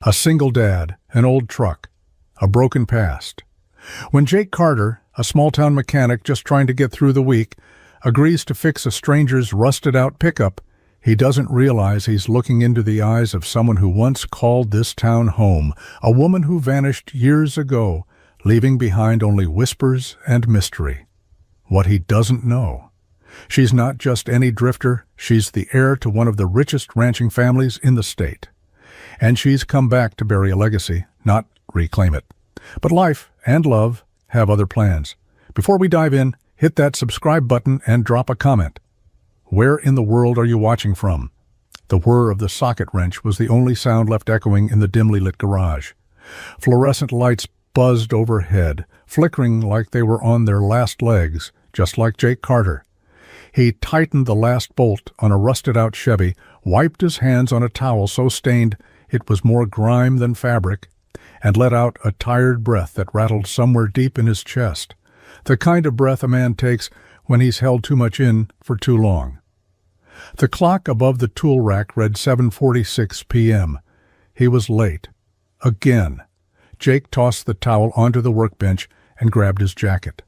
A single dad, an old truck, a broken past. When Jake Carter, a small-town mechanic just trying to get through the week, agrees to fix a stranger's rusted-out pickup, he doesn't realize he's looking into the eyes of someone who once called this town home, a woman who vanished years ago, leaving behind only whispers and mystery. What he doesn't know. She's not just any drifter, she's the heir to one of the richest ranching families in the state. And she's come back to bury a legacy, not reclaim it. But life and love have other plans. Before we dive in, hit that subscribe button and drop a comment. Where in the world are you watching from? The whir of the socket wrench was the only sound left echoing in the dimly lit garage. Fluorescent lights buzzed overhead, flickering like they were on their last legs, just like Jake Carter. He tightened the last bolt on a rusted-out Chevy, wiped his hands on a towel so stained it was more grime than fabric, and let out a tired breath that rattled somewhere deep in his chest, the kind of breath a man takes when he's held too much in for too long. The clock above the tool rack read 7:46 p.m. He was late. Again. Jake tossed the towel onto the workbench and grabbed his jacket.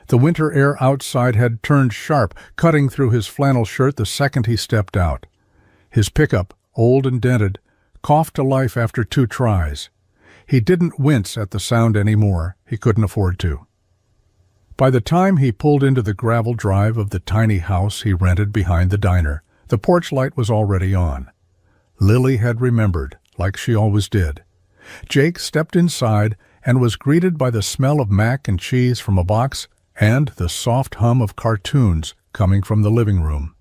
The winter air outside had turned sharp, cutting through his flannel shirt the second he stepped out. His pickup, old and dented, coughed to life after 2 tries. He didn't wince at the sound anymore. He couldn't afford to. By the time he pulled into the gravel drive of the tiny house he rented behind the diner, the porch light was already on. Lily had remembered, like she always did. Jake stepped inside and was greeted by the smell of mac and cheese from a box and the soft hum of cartoons coming from the living room.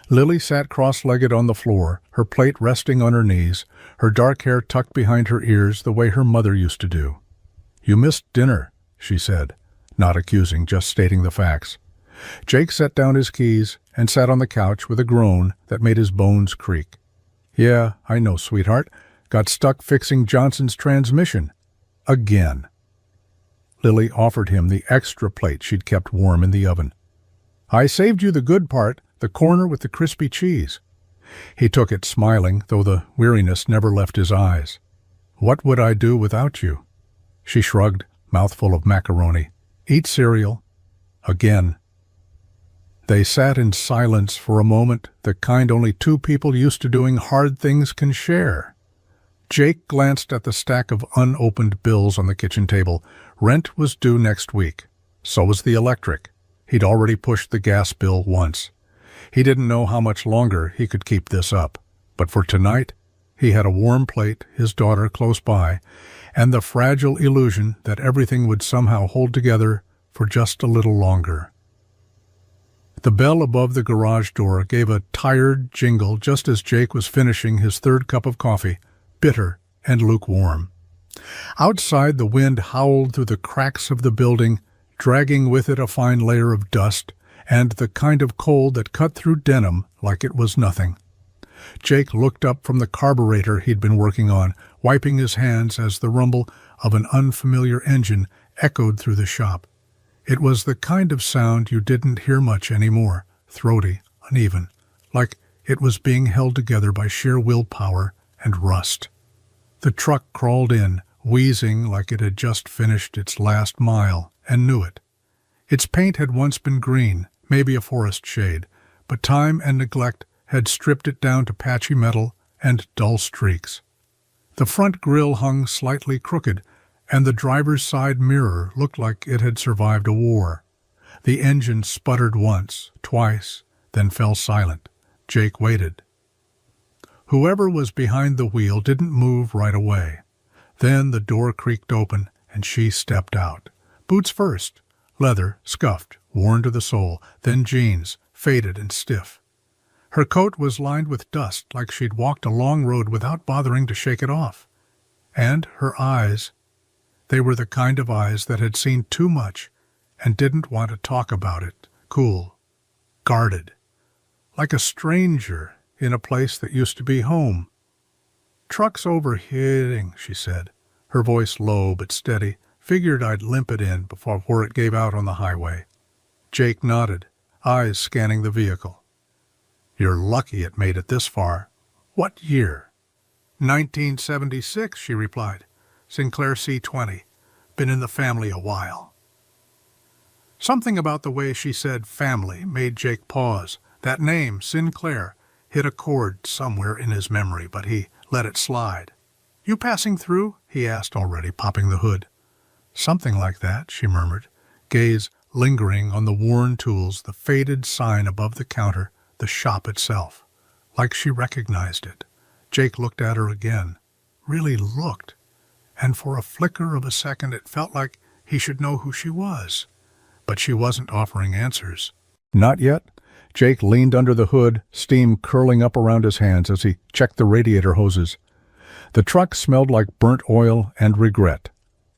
Lily sat cross-legged on the floor, her plate resting on her knees, her dark hair tucked behind her ears the way her mother used to do. "You missed dinner," she said, not accusing, just stating the facts. Jake set down his keys and sat on the couch with a groan that made his bones creak. "Yeah, I know, sweetheart. Got stuck fixing Johnson's transmission. Again." Lily offered him the extra plate she'd kept warm in the oven. "I saved you the good part, the corner with the crispy cheese." He took it, smiling, though the weariness never left his eyes. "What would I do without you?" She shrugged, mouthful of macaroni. "Eat cereal." Again. They sat in silence for a moment, the kind only 2 people used to doing hard things can share. Jake glanced at the stack of unopened bills on the kitchen table. Rent was due next week. So was the electric. He'd already pushed the gas bill once. He didn't know how much longer he could keep this up. But for tonight, he had a warm plate, his daughter close by, and the fragile illusion that everything would somehow hold together for just a little longer. The bell above the garage door gave a tired jingle just as Jake was finishing his 3rd cup of coffee, bitter and lukewarm. Outside, the wind howled through the cracks of the building, dragging with it a fine layer of dust and the kind of cold that cut through denim like it was nothing. Jake looked up from the carburetor he'd been working on, wiping his hands as the rumble of an unfamiliar engine echoed through the shop. It was the kind of sound you didn't hear much anymore, throaty, uneven, like it was being held together by sheer willpower and rust. The truck crawled in, wheezing like it had just finished its last mile, and knew it. Its paint had once been green, maybe a forest shade, but time and neglect had stripped it down to patchy metal and dull streaks. The front grille hung slightly crooked, and the driver's side mirror looked like it had survived a war. The engine sputtered once, twice, then fell silent. Jake waited. Whoever was behind the wheel didn't move right away. Then the door creaked open, and she stepped out. Boots first, leather, scuffed, worn to the sole, then jeans, faded and stiff. Her coat was lined with dust like she'd walked a long road without bothering to shake it off. And her eyes, they were the kind of eyes that had seen too much and didn't want to talk about it, cool, guarded, like a stranger in a place that used to be home. "Truck's overheating," she said, her voice low but steady. "Figured I'd limp it in before it gave out on the highway." Jake nodded, eyes scanning the vehicle. "You're lucky it made it this far. What year?" 1976, she replied. Sinclair C-20. Been in the family a while. Something about the way she said family made Jake pause. That name, Sinclair, hit a chord somewhere in his memory, but he let it slide. You passing through? He asked, already popping the hood. Something like that, she murmured, gaze lingering on the worn tools, the faded sign above the counter, the shop itself. Like she recognized it. Jake looked at her again. Really looked. And for a flicker of a second it felt like he should know who she was. But she wasn't offering answers. Not yet. Jake leaned under the hood, steam curling up around his hands as he checked the radiator hoses. The truck smelled like burnt oil and regret.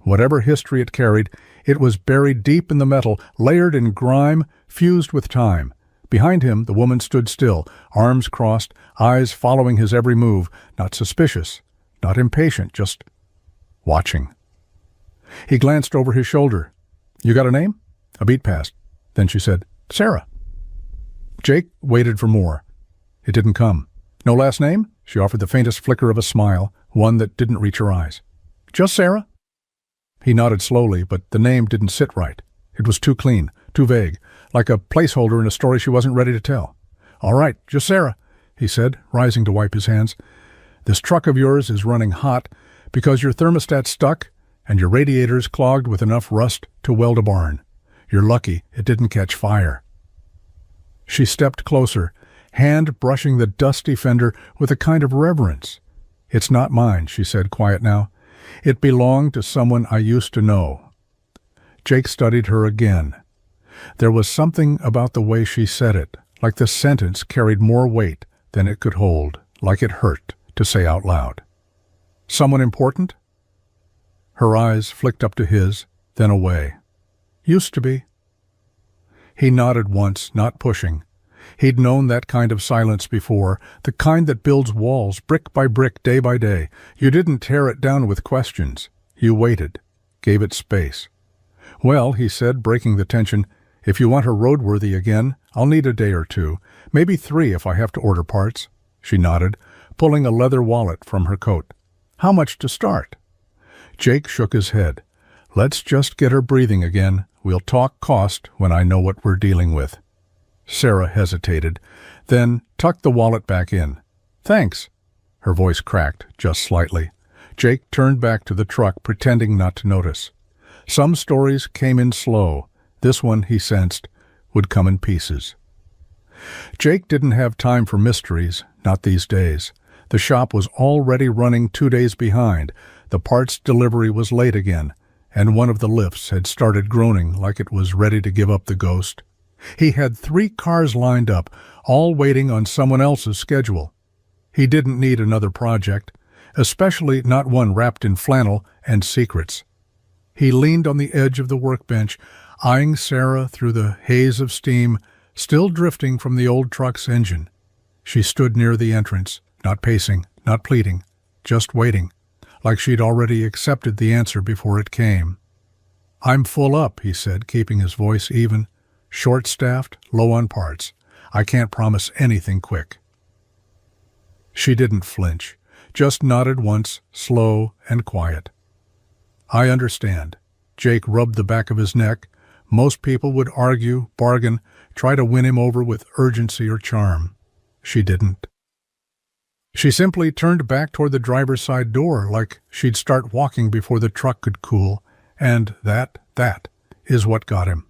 Whatever history it carried, it was buried deep in the metal, layered in grime, fused with time. Behind him, the woman stood still, arms crossed, eyes following his every move, not suspicious, not impatient, just watching. He glanced over his shoulder. You got a name? A beat passed. Then she said, Sarah. Jake waited for more. It didn't come. No last name? She offered the faintest flicker of a smile, one that didn't reach her eyes. Just Sarah? He nodded slowly, but the name didn't sit right. It was too clean, too vague, like a placeholder in a story she wasn't ready to tell. All right, just Sarah, he said, rising to wipe his hands. This truck of yours is running hot because your thermostat's stuck and your radiator's clogged with enough rust to weld a barn. You're lucky it didn't catch fire. She stepped closer, hand brushing the dusty fender with a kind of reverence. It's not mine, she said, quiet now. It belonged to someone I used to know. Jake studied her again. There was something about the way she said it, like the sentence carried more weight than it could hold, like it hurt to say out loud. Someone important? Her eyes flicked up to his, then away. Used to be. He nodded once, not pushing. He'd known that kind of silence before, the kind that builds walls brick by brick, day by day. You didn't tear it down with questions. You waited, gave it space. Well, he said, breaking the tension, if you want her roadworthy again, I'll need a day or two, maybe 3 if I have to order parts. She nodded, pulling a leather wallet from her coat. How much to start? Jake shook his head. Let's just get her breathing again. We'll talk cost when I know what we're dealing with. Sarah hesitated, then tucked the wallet back in. Thanks. Her voice cracked, just slightly. Jake turned back to the truck, pretending not to notice. Some stories came in slow. This one, he sensed, would come in pieces. Jake didn't have time for mysteries, not these days. The shop was already running 2 days behind. The parts delivery was late again, and one of the lifts had started groaning like it was ready to give up the ghost. He had 3 cars lined up, all waiting on someone else's schedule. He didn't need another project, especially not one wrapped in flannel and secrets. He leaned on the edge of the workbench, eyeing Sarah through the haze of steam, still drifting from the old truck's engine. She stood near the entrance, not pacing, not pleading, just waiting, like she'd already accepted the answer before it came. I'm full up, he said, keeping his voice even. Short-staffed, low on parts. I can't promise anything quick. She didn't flinch, just nodded once, slow and quiet. I understand. Jake rubbed the back of his neck. Most people would argue, bargain, try to win him over with urgency or charm. She didn't. She simply turned back toward the driver's side door like she'd start walking before the truck could cool, and that is what got him.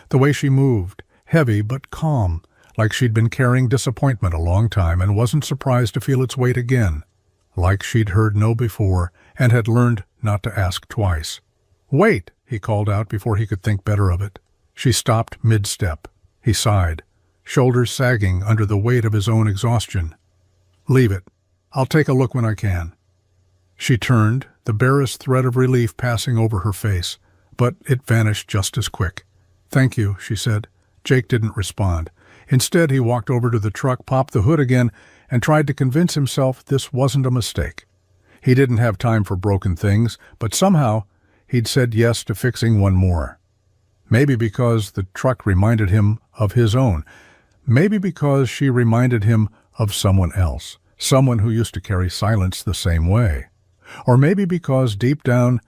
The way she moved, heavy but calm, like she'd been carrying disappointment a long time and wasn't surprised to feel its weight again, like she'd heard no before and had learned not to ask twice. Wait, he called out before he could think better of it. She stopped mid-step. He sighed, shoulders sagging under the weight of his own exhaustion. Leave it. I'll take a look when I can. She turned, the barest thread of relief passing over her face, but it vanished just as quick. Thank you, she said. Jake didn't respond. Instead, he walked over to the truck, popped the hood again, and tried to convince himself this wasn't a mistake. He didn't have time for broken things, but somehow he'd said yes to fixing one more. Maybe because the truck reminded him of his own. Maybe because she reminded him of someone else. Someone who used to carry silence the same way. Or maybe because deep down,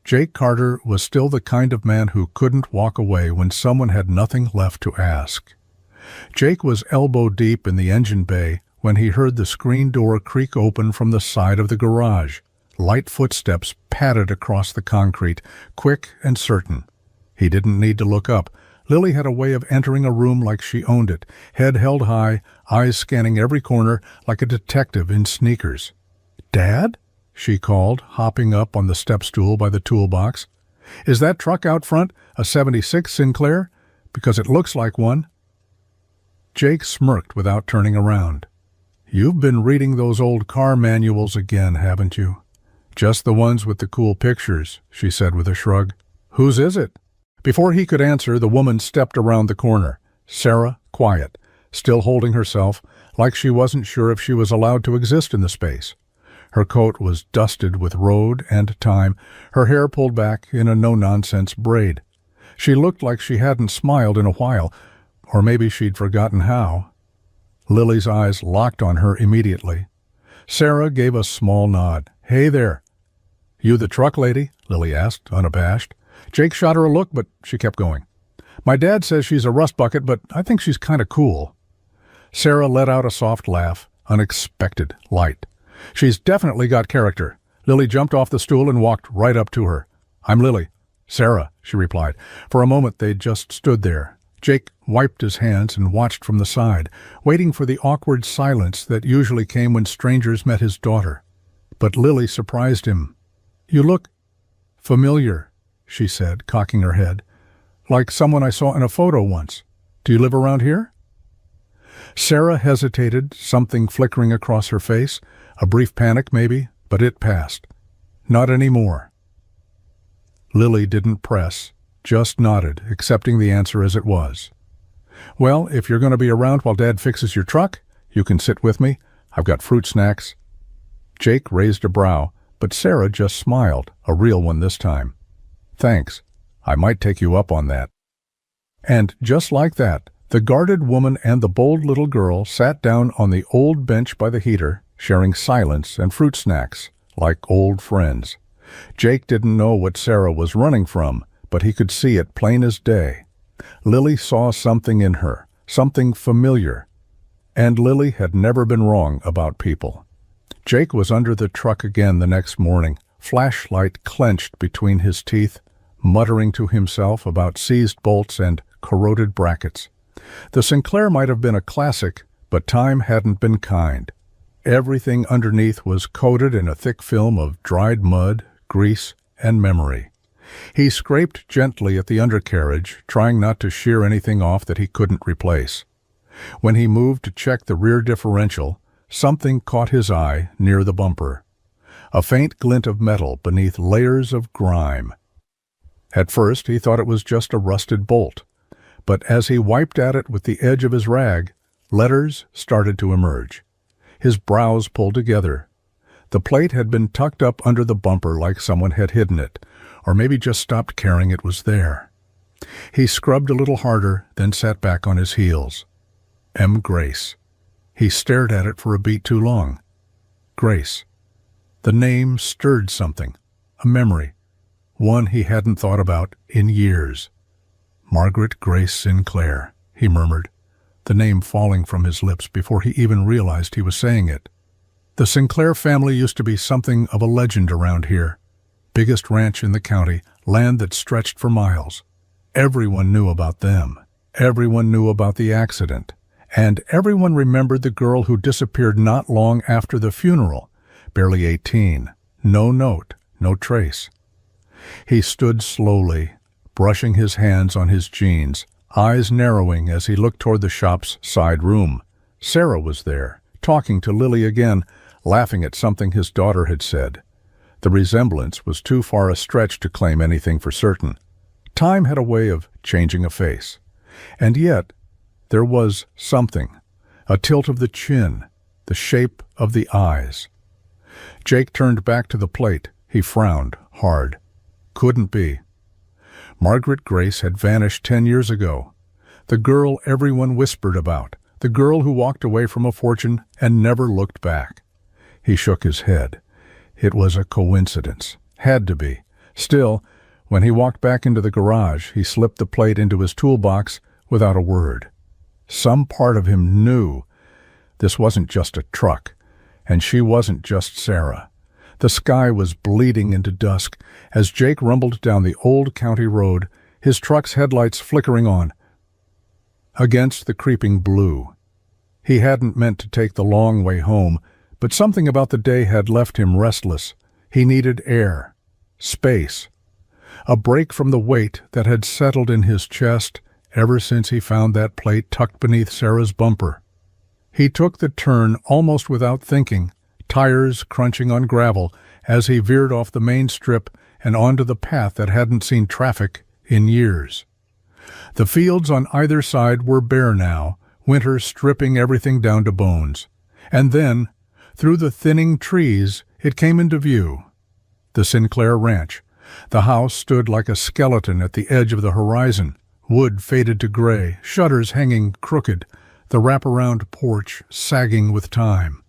Jake Carter was still the kind of man who couldn't walk away when someone had nothing left to ask. Jake was elbow deep in the engine bay when he heard the screen door creak open from the side of the garage. Light footsteps padded across the concrete, quick and certain. He didn't need to look up. Lily had a way of entering a room like she owned it, head held high, eyes scanning every corner like a detective in sneakers. "Dad?" she called, hopping up on the step stool by the toolbox. "Is that truck out front a 76 Sinclair? Because it looks like one." Jake smirked without turning around. "You've been reading those old car manuals again, haven't you?" "Just the ones with the cool pictures," she said with a shrug. "Whose is it?" Before he could answer, the woman stepped around the corner. Sarah, quiet, still holding herself, like she wasn't sure if she was allowed to exist in the space. Her coat was dusted with road and time, her hair pulled back in a no-nonsense braid. She looked like she hadn't smiled in a while, or maybe she'd forgotten how. Lily's eyes locked on her immediately. Sarah gave a small nod. "Hey there." "You the truck lady?" Lily asked, unabashed. Jake shot her a look, but she kept going. "My dad says she's a rust bucket, but I think she's kind of cool." Sarah let out a soft laugh, unexpected, light. "She's definitely got character." Lily jumped off the stool and walked right up to her. "I'm Lily." "Sarah," she replied. For a moment they just stood there. Jake wiped his hands and watched from the side, waiting for the awkward silence that usually came when strangers met his daughter. But Lily surprised him. "You look familiar," she said, cocking her head. "Like someone I saw in a photo once. Do you live around here?" Sarah hesitated, something flickering across her face. A brief panic, maybe, but it passed. "Not anymore." Lily didn't press, just nodded, accepting the answer as it was. "Well, if you're going to be around while Dad fixes your truck, you can sit with me. I've got fruit snacks." Jake raised a brow, but Sarah just smiled, a real one this time. "Thanks. I might take you up on that." And just like that, the guarded woman and the bold little girl sat down on the old bench by the heater, sharing silence and fruit snacks, like old friends. Jake didn't know what Sarah was running from, but he could see it plain as day. Lily saw something in her, something familiar. And Lily had never been wrong about people. Jake was under the truck again the next morning, flashlight clenched between his teeth, muttering to himself about seized bolts and corroded brackets. The Sinclair might have been a classic, but time hadn't been kind. Everything underneath was coated in a thick film of dried mud, grease, and memory. He scraped gently at the undercarriage, trying not to shear anything off that he couldn't replace. When he moved to check the rear differential, something caught his eye near the bumper. A faint glint of metal beneath layers of grime. At first he thought it was just a rusted bolt, but as he wiped at it with the edge of his rag, letters started to emerge. His brows pulled together. The plate had been tucked up under the bumper like someone had hidden it, or maybe just stopped caring it was there. He scrubbed a little harder, then sat back on his heels. M. Grace. He stared at it for a beat too long. Grace. The name stirred something, a memory, one he hadn't thought about in years. Margaret Grace Sinclair, he murmured, the name falling from his lips before he even realized he was saying it. The Sinclair family used to be something of a legend around here. Biggest ranch in the county, land that stretched for miles. Everyone knew about them. Everyone knew about the accident. And everyone remembered the girl who disappeared not long after the funeral, barely 18. No note, no trace. He stood slowly, brushing his hands on his jeans, eyes narrowing as he looked toward the shop's side room. Sarah was there, talking to Lily again, laughing at something his daughter had said. The resemblance was too far a stretch to claim anything for certain. Time had a way of changing a face. And yet, there was something, a tilt of the chin, the shape of the eyes. Jake turned back to the plate. He frowned hard. Couldn't be. Margaret Grace had vanished 10 years ago. The girl everyone whispered about. The girl who walked away from a fortune and never looked back. He shook his head. It was a coincidence. Had to be. Still, when he walked back into the garage, he slipped the plate into his toolbox without a word. Some part of him knew this wasn't just a truck, and she wasn't just Sarah. The sky was bleeding into dusk as Jake rumbled down the old county road, his truck's headlights flickering on against the creeping blue. He hadn't meant to take the long way home, but something about the day had left him restless. He needed air, space, a break from the weight that had settled in his chest ever since he found that plate tucked beneath Sarah's bumper. He took the turn almost without thinking, tires crunching on gravel as he veered off the main strip and onto the path that hadn't seen traffic in years. The fields on either side were bare now, winter stripping everything down to bones. And then, through the thinning trees, it came into view. The Sinclair Ranch. The house stood like a skeleton at the edge of the horizon, wood faded to gray, shutters hanging crooked, the wraparound porch sagging with time.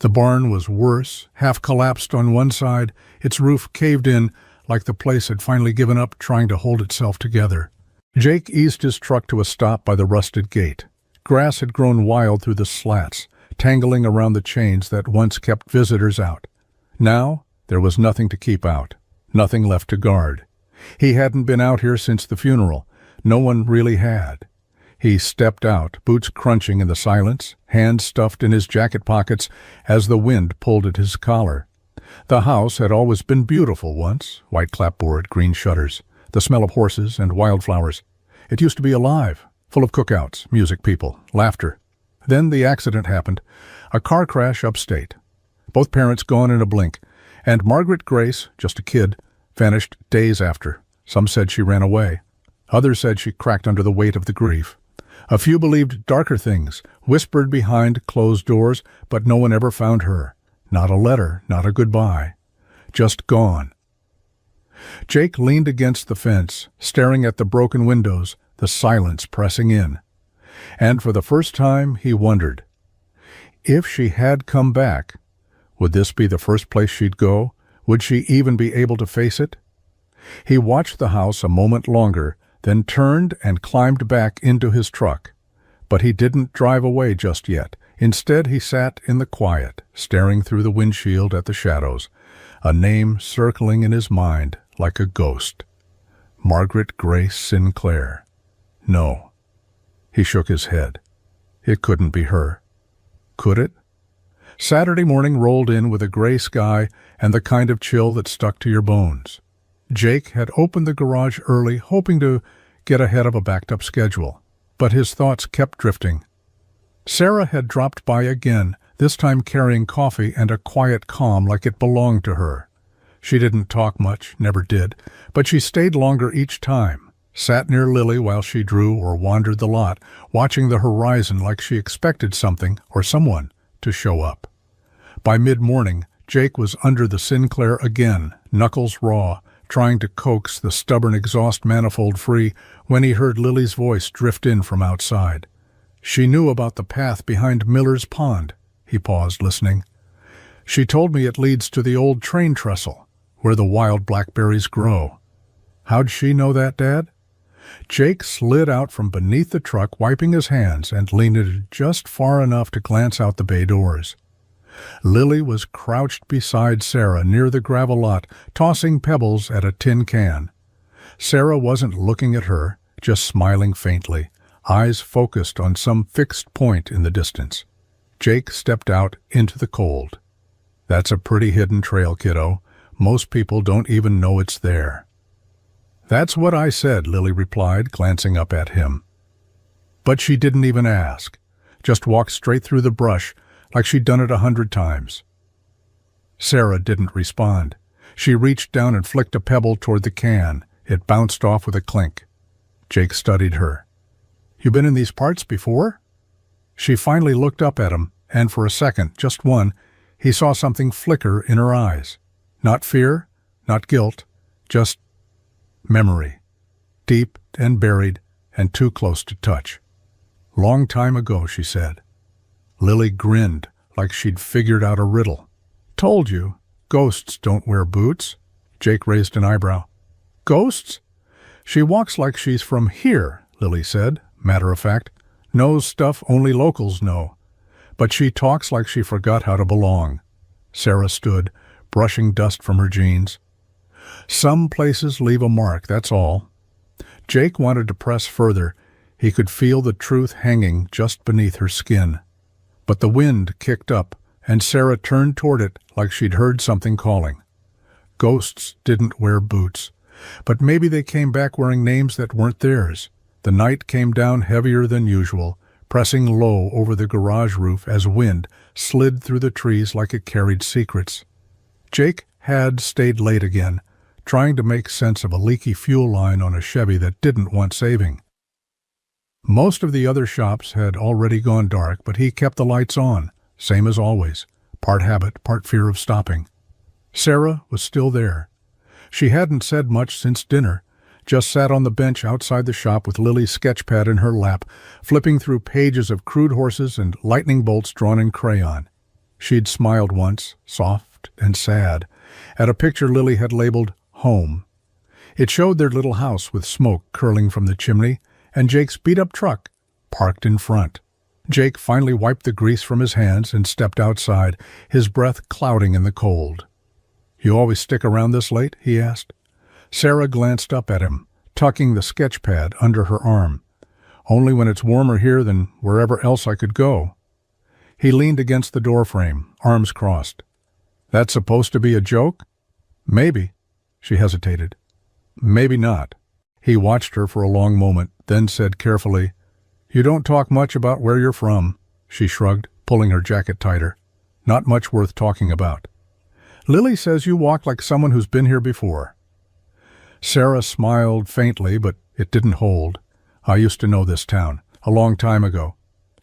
The barn was worse, half collapsed on one side, its roof caved in like the place had finally given up trying to hold itself together. Jake eased his truck to a stop by the rusted gate. Grass had grown wild through the slats, tangling around the chains that once kept visitors out. Now, there was nothing to keep out, nothing left to guard. He hadn't been out here since the funeral. No one really had. He stepped out, boots crunching in the silence, hands stuffed in his jacket pockets as the wind pulled at his collar. The house had always been beautiful once, white clapboard, green shutters, the smell of horses and wildflowers. It used to be alive, full of cookouts, music, people, laughter. Then the accident happened, a car crash upstate. Both parents gone in a blink, and Margaret Grace, just a kid, vanished days after. Some said she ran away. Others said she cracked under the weight of the grief. A few believed darker things, whispered behind closed doors, but no one ever found her. Not a letter, not a goodbye. Just gone. Jake leaned against the fence, staring at the broken windows, the silence pressing in. And for the first time he wondered, if she had come back, would this be the first place she'd go? Would she even be able to face it? He watched the house a moment longer, then turned and climbed back into his truck. But he didn't drive away just yet. Instead, he sat in the quiet, staring through the windshield at the shadows, a name circling in his mind like a ghost. Margaret Grace Sinclair. No. He shook his head. It couldn't be her. Could it? Saturday morning rolled in with a gray sky and the kind of chill that stuck to your bones. Jake had opened the garage early, hoping to get ahead of a backed-up schedule, but his thoughts kept drifting. Sarah had dropped by again, this time carrying coffee and a quiet calm like it belonged to her. She didn't talk much, never did, but she stayed longer each time, sat near Lily while she drew or wandered the lot, watching the horizon like she expected something or someone to show up. By mid-morning, Jake was under the Sinclair again, knuckles raw, trying to coax the stubborn exhaust manifold free when he heard Lily's voice drift in from outside. She knew about the path behind Miller's Pond. He paused, listening. She told me it leads to the old train trestle, where the wild blackberries grow. How'd she know that, Dad? Jake slid out from beneath the truck, wiping his hands, and leaned just far enough to glance out the bay doors. Lily was crouched beside Sarah near the gravel lot, tossing pebbles at a tin can. Sarah wasn't looking at her, just smiling faintly, eyes focused on some fixed point in the distance. Jake stepped out into the cold. That's a pretty hidden trail, kiddo. Most people don't even know it's there. That's what I said, Lily replied, glancing up at him. But she didn't even ask, just walked straight through the brush, like she'd done it 100 times. Sarah didn't respond. She reached down and flicked a pebble toward the can. It bounced off with a clink. Jake studied her. You been in these parts before? She finally looked up at him, and for a second, just one, he saw something flicker in her eyes. Not fear, not guilt, just memory. Deep and buried and too close to touch. Long time ago, she said. Lily grinned like she'd figured out a riddle. Told you, ghosts don't wear boots. Jake raised an eyebrow. Ghosts? She walks like she's from here, Lily said, matter of fact. Knows stuff only locals know. But she talks like she forgot how to belong. Sarah stood, brushing dust from her jeans. Some places leave a mark, that's all. Jake wanted to press further. He could feel the truth hanging just beneath her skin. But the wind kicked up, and Sarah turned toward it like she'd heard something calling. Ghosts didn't wear boots, but maybe they came back wearing names that weren't theirs. The night came down heavier than usual, pressing low over the garage roof as wind slid through the trees like it carried secrets. Jake had stayed late again, trying to make sense of a leaky fuel line on a Chevy that didn't want saving. Most of the other shops had already gone dark, but he kept the lights on, same as always, part habit, part fear of stopping. Sarah was still there. She hadn't said much since dinner, just sat on the bench outside the shop with Lily's sketchpad in her lap, flipping through pages of crude horses and lightning bolts drawn in crayon. She'd smiled once, soft and sad, at a picture Lily had labeled Home. It showed their little house with smoke curling from the chimney, and Jake's beat-up truck parked in front. Jake finally wiped the grease from his hands and stepped outside, his breath clouding in the cold. "You always stick around this late?" he asked. Sarah glanced up at him, tucking the sketchpad under her arm. "Only when it's warmer here than wherever else I could go." He leaned against the doorframe, arms crossed. "That's supposed to be a joke?" "Maybe." She hesitated. "Maybe not." He watched her for a long moment, then said carefully, "You don't talk much about where you're from." She shrugged, pulling her jacket tighter. "Not much worth talking about." "Lily says you walk like someone who's been here before." Sarah smiled faintly, but it didn't hold. "I used to know this town, a long time ago."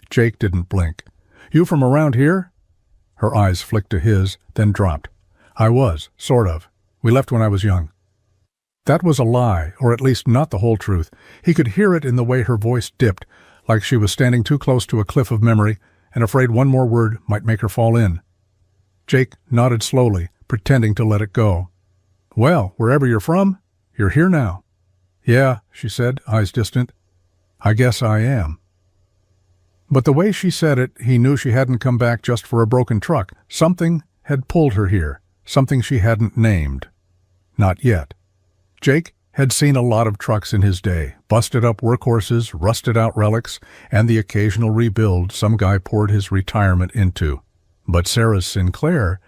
Jake didn't blink. "You from around here?" Her eyes flicked to his, then dropped. "I was, sort of. We left when I was young." That was a lie, or at least not the whole truth. He could hear it in the way her voice dipped, like she was standing too close to a cliff of memory and afraid one more word might make her fall in. Jake nodded slowly, pretending to let it go. "Well, wherever you're from, you're here now." "Yeah," she said, eyes distant. "I guess I am." But the way she said it, he knew she hadn't come back just for a broken truck. Something had pulled her here, something she hadn't named. Not yet. Jake had seen a lot of trucks in his day, busted-up workhorses, rusted-out relics, and the occasional rebuild some guy poured his retirement into. But Sarah's Sinclair,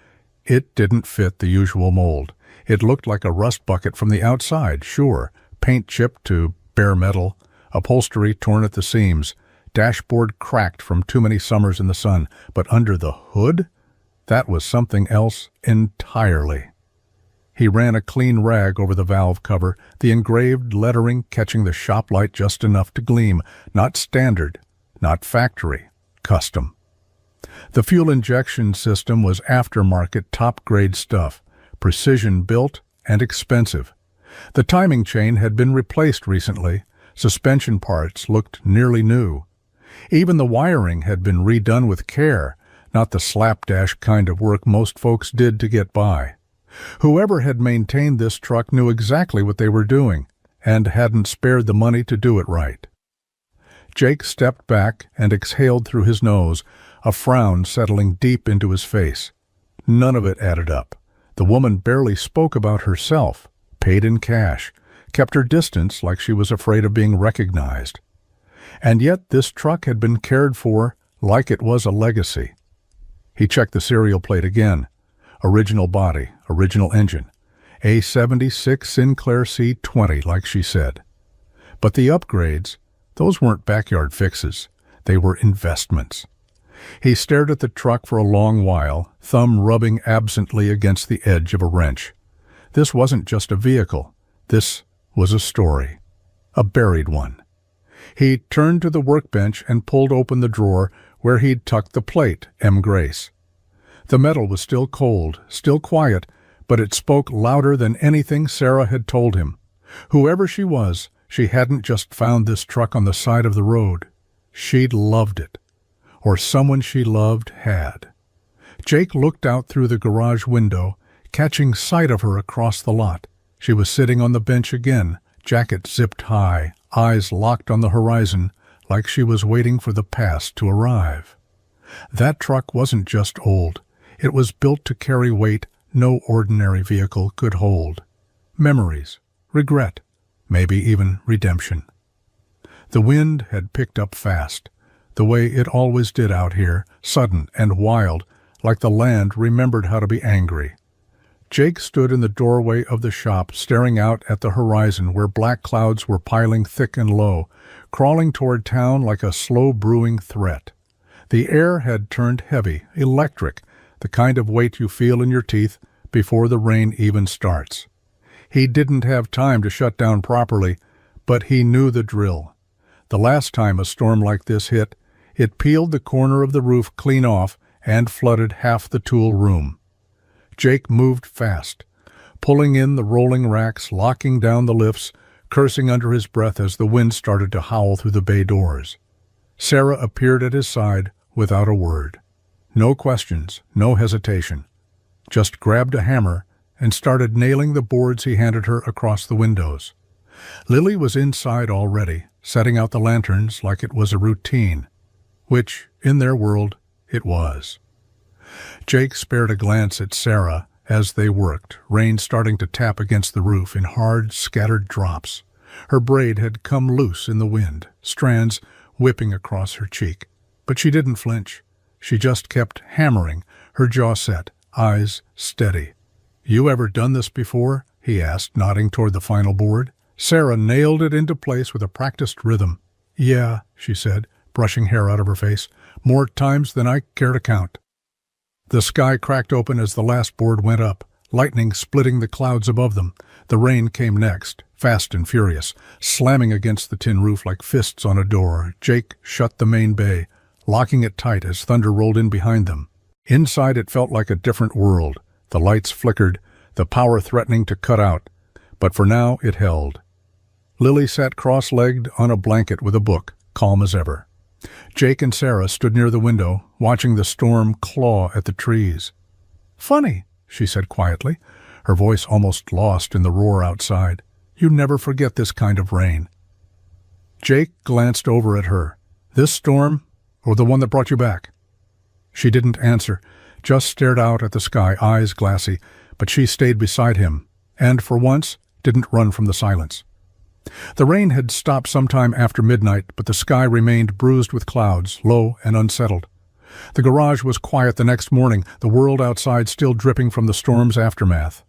it didn't fit the usual mold. It looked like a rust bucket from the outside, sure, paint chipped to bare metal, upholstery torn at the seams, dashboard cracked from too many summers in the sun, but under the hood? That was something else entirely. He ran a clean rag over the valve cover, the engraved lettering catching the shop light just enough to gleam, not standard, not factory, custom. The fuel injection system was aftermarket top-grade stuff, precision-built and expensive. The timing chain had been replaced recently. Suspension parts looked nearly new. Even the wiring had been redone with care, not the slapdash kind of work most folks did to get by. Whoever had maintained this truck knew exactly what they were doing, and hadn't spared the money to do it right. Jake stepped back and exhaled through his nose, a frown settling deep into his face. None of it added up. The woman barely spoke about herself, paid in cash, kept her distance like she was afraid of being recognized. And yet this truck had been cared for like it was a legacy. He checked the serial plate again. Original body, original engine. A76 Sinclair C20, like she said. But the upgrades, those weren't backyard fixes. They were investments. He stared at the truck for a long while, thumb rubbing absently against the edge of a wrench. This wasn't just a vehicle. This was a story. A buried one. He turned to the workbench and pulled open the drawer where he'd tucked the plate, M. Grace. The metal was still cold, still quiet, but it spoke louder than anything Sarah had told him. Whoever she was, she hadn't just found this truck on the side of the road. She'd loved it. Or someone she loved had. Jake looked out through the garage window, catching sight of her across the lot. She was sitting on the bench again, jacket zipped high, eyes locked on the horizon, like she was waiting for the past to arrive. That truck wasn't just old. It was built to carry weight no ordinary vehicle could hold. Memories, regret, maybe even redemption. The wind had picked up fast, the way it always did out here, sudden and wild, like the land remembered how to be angry. Jake stood in the doorway of the shop, staring out at the horizon where black clouds were piling thick and low, crawling toward town like a slow-brewing threat. The air had turned heavy, electric, the kind of weight you feel in your teeth before the rain even starts. He didn't have time to shut down properly, but he knew the drill. The last time a storm like this hit, it peeled the corner of the roof clean off and flooded half the tool room. Jake moved fast, pulling in the rolling racks, locking down the lifts, cursing under his breath as the wind started to howl through the bay doors. Sarah appeared at his side without a word. No questions, no hesitation. Just grabbed a hammer and started nailing the boards he handed her across the windows. Lily was inside already, setting out the lanterns like it was a routine, which, in their world, it was. Jake spared a glance at Sarah as they worked, rain starting to tap against the roof in hard, scattered drops. Her braid had come loose in the wind, strands whipping across her cheek. But she didn't flinch. She just kept hammering, her jaw set, eyes steady. "You ever done this before?" he asked, nodding toward the final board. Sarah nailed it into place with a practiced rhythm. "Yeah," she said, brushing hair out of her face, "more times than I care to count." The sky cracked open as the last board went up, lightning splitting the clouds above them. The rain came next, fast and furious, slamming against the tin roof like fists on a door. Jake shut the main bay, locking it tight as thunder rolled in behind them. Inside it felt like a different world. The lights flickered, the power threatening to cut out. But for now it held. Lily sat cross-legged on a blanket with a book, calm as ever. Jake and Sarah stood near the window, watching the storm claw at the trees. "Funny," she said quietly, her voice almost lost in the roar outside. "You never forget this kind of rain." Jake glanced over at her. "This storm, or the one that brought you back?" She didn't answer, just stared out at the sky, eyes glassy, but she stayed beside him, and for once didn't run from the silence. The rain had stopped sometime after midnight, but the sky remained bruised with clouds, low and unsettled. The garage was quiet the next morning, the world outside still dripping from the storm's aftermath.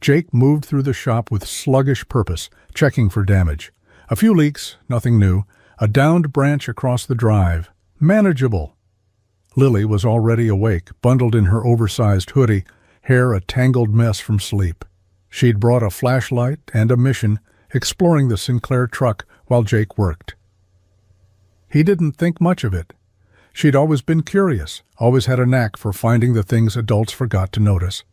Jake moved through the shop with sluggish purpose, checking for damage. A few leaks, nothing new. A downed branch across the drive. Manageable. Lily was already awake, bundled in her oversized hoodie, hair a tangled mess from sleep. She'd brought a flashlight and a mission, exploring the Sinclair truck while Jake worked. He didn't think much of it. She'd always been curious, always had a knack for finding the things adults forgot to notice.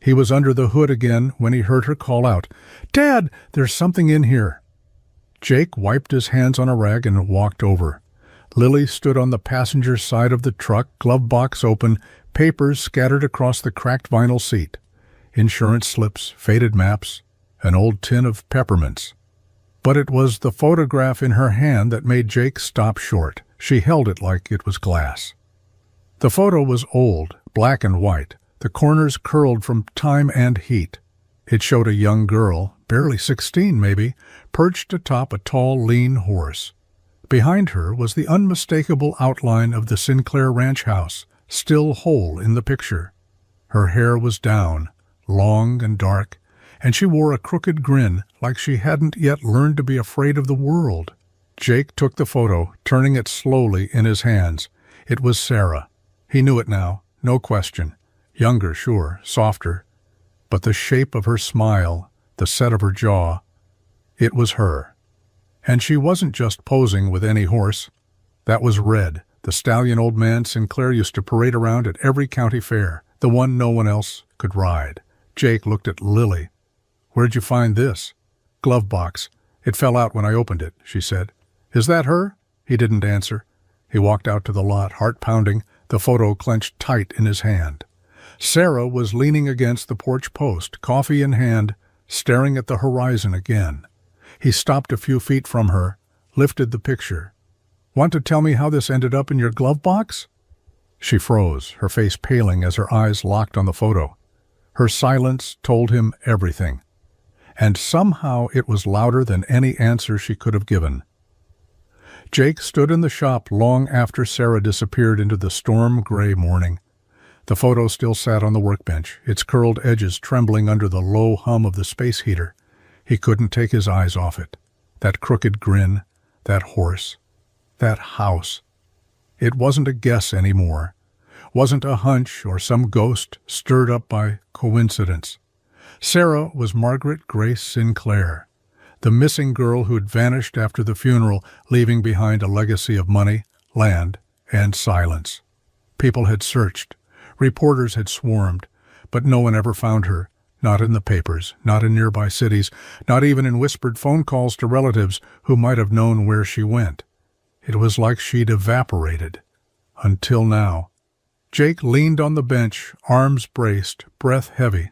He was under the hood again when he heard her call out, "Dad, there's something in here." Jake wiped his hands on a rag and walked over. Lily stood on the passenger side of the truck, glove box open, papers scattered across the cracked vinyl seat. Insurance slips, faded maps, an old tin of peppermints. But it was the photograph in her hand that made Jake stop short. She held it like it was glass. The photo was old, black and white, the corners curled from time and heat. It showed a young girl, barely 16 maybe, perched atop a tall, lean horse. Behind her was the unmistakable outline of the Sinclair ranch house, still whole in the picture. Her hair was down, long and dark, and she wore a crooked grin like she hadn't yet learned to be afraid of the world. Jake took the photo, turning it slowly in his hands. It was Sarah. He knew it now, no question. Younger, sure, softer. But the shape of her smile, the set of her jaw, it was her. And she wasn't just posing with any horse. That was Red, the stallion old man Sinclair used to parade around at every county fair, the one no one else could ride. Jake looked at Lily. "Where'd you find this?" "Glove box. It fell out when I opened it," she said. "Is that her?" He didn't answer. He walked out to the lot, heart pounding, the photo clenched tight in his hand. Sarah was leaning against the porch post, coffee in hand, staring at the horizon again. He stopped a few feet from her, lifted the picture. "Want to tell me how this ended up in your glove box?" She froze, her face paling as her eyes locked on the photo. Her silence told him everything. And somehow it was louder than any answer she could have given. Jake stood in the shop long after Sarah disappeared into the storm-gray morning. The photo still sat on the workbench, its curled edges trembling under the low hum of the space heater. He couldn't take his eyes off it. That crooked grin, that horse, that house. It wasn't a guess anymore. Wasn't a hunch or some ghost stirred up by coincidence. Sarah was Margaret Grace Sinclair, the missing girl who'd vanished after the funeral, leaving behind a legacy of money, land, and silence. People had searched. Reporters had swarmed, but no one ever found her, not in the papers, not in nearby cities, not even in whispered phone calls to relatives who might have known where she went. It was like she'd evaporated. Until now. Jake leaned on the bench, arms braced, breath heavy.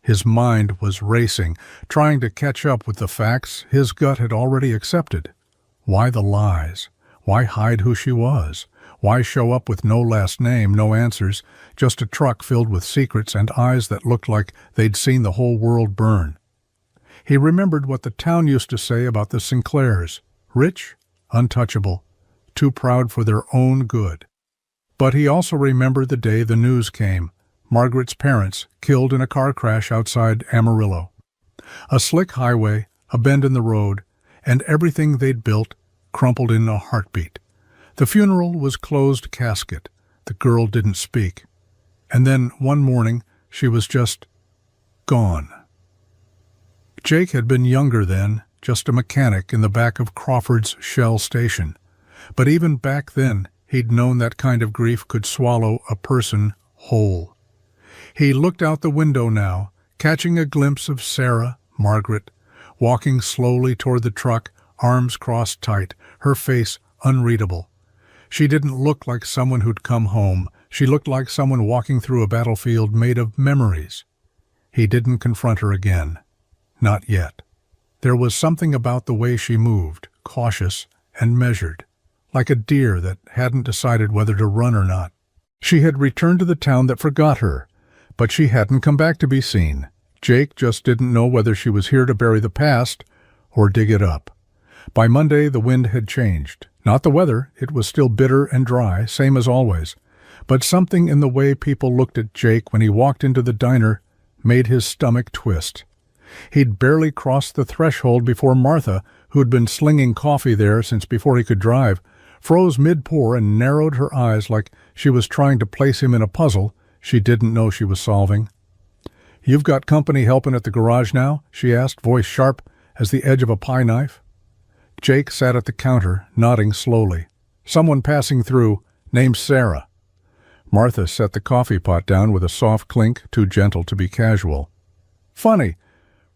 His mind was racing, trying to catch up with the facts his gut had already accepted. Why the lies? Why hide who she was? Why show up with no last name, no answers, just a truck filled with secrets and eyes that looked like they'd seen the whole world burn? He remembered what the town used to say about the Sinclairs: rich, untouchable, too proud for their own good. But he also remembered the day the news came: Margaret's parents killed in a car crash outside Amarillo. A slick highway, a bend in the road, and everything they'd built crumpled in a heartbeat. The funeral was closed casket. The girl didn't speak. And then, one morning, she was just gone. Jake had been younger then, just a mechanic in the back of Crawford's Shell station. But even back then, he'd known that kind of grief could swallow a person whole. He looked out the window now, catching a glimpse of Sarah, Margaret, walking slowly toward the truck, arms crossed tight, her face unreadable. She didn't look like someone who'd come home. She looked like someone walking through a battlefield made of memories. He didn't confront her again. Not yet. There was something about the way she moved, cautious and measured, like a deer that hadn't decided whether to run or not. She had returned to the town that forgot her, but she hadn't come back to be seen. Jake just didn't know whether she was here to bury the past or dig it up. By Monday, the wind had changed. Not the weather, it was still bitter and dry, same as always. But something in the way people looked at Jake when he walked into the diner made his stomach twist. He'd barely crossed the threshold before Martha, who'd been slinging coffee there since before he could drive, froze mid-pour and narrowed her eyes like she was trying to place him in a puzzle she didn't know she was solving. "You've got company helping at the garage now?" she asked, voice sharp as the edge of a pie knife. Jake sat at the counter, nodding slowly. "Someone passing through, named Sarah." Martha set the coffee pot down with a soft clink, too gentle to be casual. "Funny.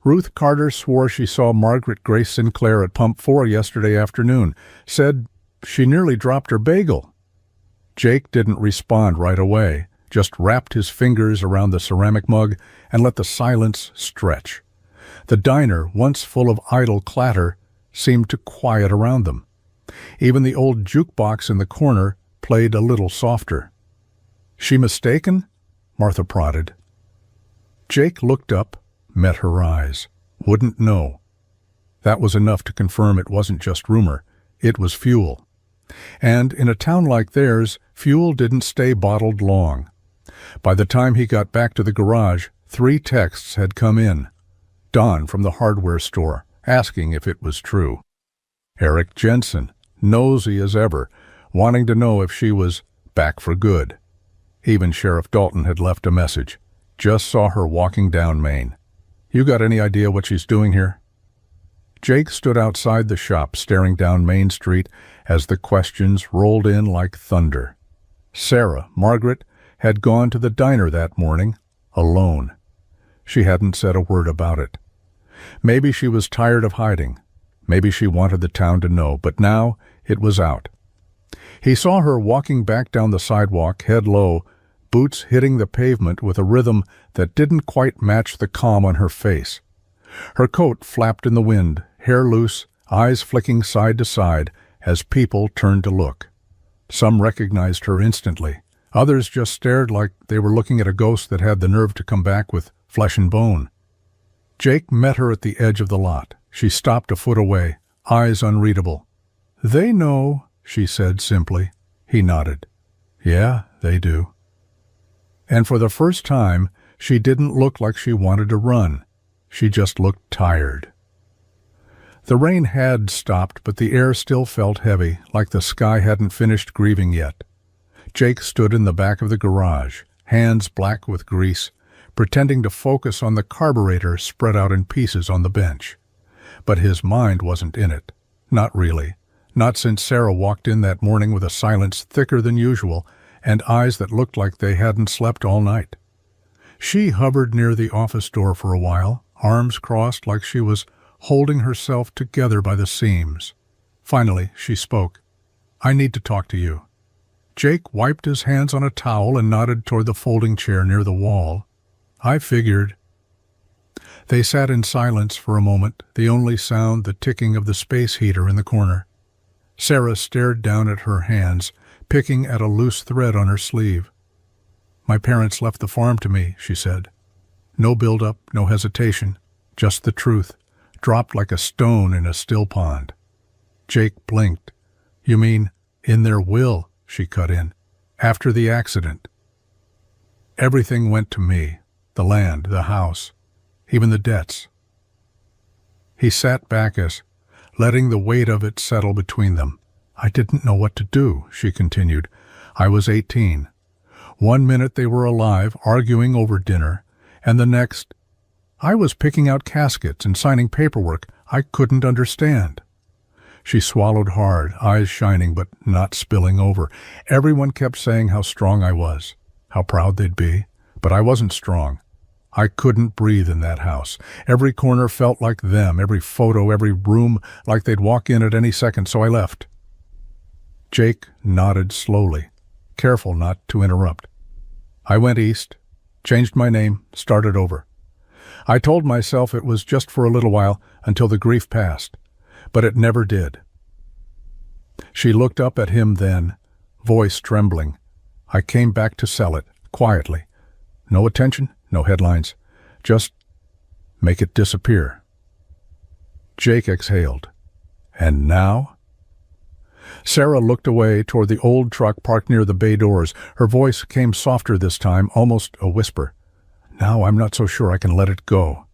Ruth Carter swore she saw Margaret Grace Sinclair at Pump 4 yesterday afternoon. Said she nearly dropped her bagel." Jake didn't respond right away, just wrapped his fingers around the ceramic mug and let the silence stretch. The diner, once full of idle clatter, seemed to quiet around them. Even the old jukebox in the corner played a little softer. "She mistaken?" Martha prodded. Jake looked up, met her eyes. Wouldn't know. That was enough to confirm it wasn't just rumor. It was fuel. And in a town like theirs, fuel didn't stay bottled long. By the time he got back to the garage, 3 texts had come in. Don from the hardware store, asking if it was true. Eric Jensen, nosy as ever, wanting to know if she was back for good. Even Sheriff Dalton had left a message. Just saw her walking down Main. "You got any idea what she's doing here?" Jake stood outside the shop, staring down Main Street as the questions rolled in like thunder. Sarah, Margaret, had gone to the diner that morning, alone. She hadn't said a word about it. Maybe she was tired of hiding. Maybe she wanted the town to know, but now it was out. He saw her walking back down the sidewalk, head low, boots hitting the pavement with a rhythm that didn't quite match the calm on her face. Her coat flapped in the wind, hair loose, eyes flicking side to side as people turned to look. Some recognized her instantly. Others just stared like they were looking at a ghost that had the nerve to come back with flesh and bone. Jake met her at the edge of the lot. She stopped a foot away, eyes unreadable. "They know," she said simply. He nodded. "Yeah, they do." And for the first time, she didn't look like she wanted to run. She just looked tired. The rain had stopped, but the air still felt heavy, like the sky hadn't finished grieving yet. Jake stood in the back of the garage, hands black with grease, pretending to focus on the carburetor spread out in pieces on the bench. But his mind wasn't in it. Not really. Not since Sarah walked in that morning with a silence thicker than usual and eyes that looked like they hadn't slept all night. She hovered near the office door for a while, arms crossed like she was holding herself together by the seams. Finally, she spoke. "I need to talk to you." Jake wiped his hands on a towel and nodded toward the folding chair near the wall. "I figured." They sat in silence for a moment, the only sound the ticking of the space heater in the corner. Sarah stared down at her hands, picking at a loose thread on her sleeve. "My parents left the farm to me," she said. No build-up, no hesitation, just the truth, dropped like a stone in a still pond. Jake blinked. "You mean, in their will," she cut in, "after the accident?" "Everything went to me, the land, the house, even the debts." He sat back as, letting the weight of it settle between them. "I didn't know what to do," she continued. "I was 18. One minute they were alive, arguing over dinner, and the next, I was picking out caskets and signing paperwork I couldn't understand." She swallowed hard, eyes shining but not spilling over. Everyone kept saying how strong I was, how proud they'd be, but I wasn't strong. I couldn't breathe in that house. Every corner felt like them, every photo, every room, like they'd walk in at any second, so I left. Jake nodded slowly, careful not to interrupt. "I went east, changed my name, started over. I told myself it was just for a little while, until the grief passed, but it never did." She looked up at him then, voice trembling. "I came back to sell it, quietly. No attention, no headlines. Just make it disappear." Jake exhaled. "And now?" Sarah looked away toward the old truck parked near the bay doors. Her voice came softer this time, almost a whisper. "Now I'm not so sure I can let it go."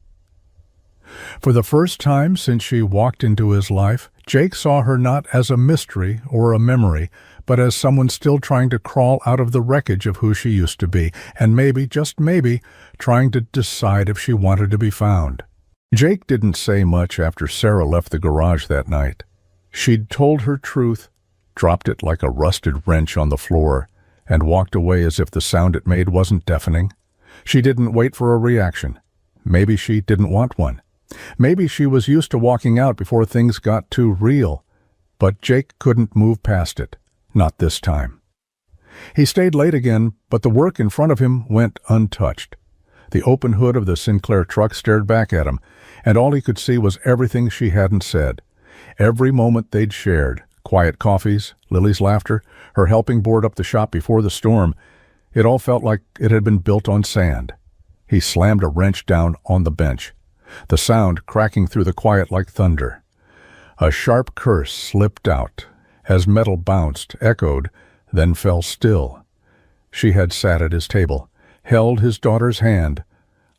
For the first time since she walked into his life, Jake saw her not as a mystery or a memory, but as someone still trying to crawl out of the wreckage of who she used to be, and maybe, just maybe, trying to decide if she wanted to be found. Jake didn't say much after Sarah left the garage that night. She'd told her truth, dropped it like a rusted wrench on the floor, and walked away as if the sound it made wasn't deafening. She didn't wait for a reaction. Maybe she didn't want one. Maybe she was used to walking out before things got too real. But Jake couldn't move past it. Not this time. He stayed late again, but the work in front of him went untouched. The open hood of the Sinclair truck stared back at him, and all he could see was everything she hadn't said. Every moment they'd shared, quiet coffees, Lily's laughter, her helping board up the shop before the storm. It all felt like it had been built on sand. He slammed a wrench down on the bench, the sound cracking through the quiet like thunder. A sharp curse slipped out as metal bounced, echoed, then fell still. She had sat at his table, held his daughter's hand,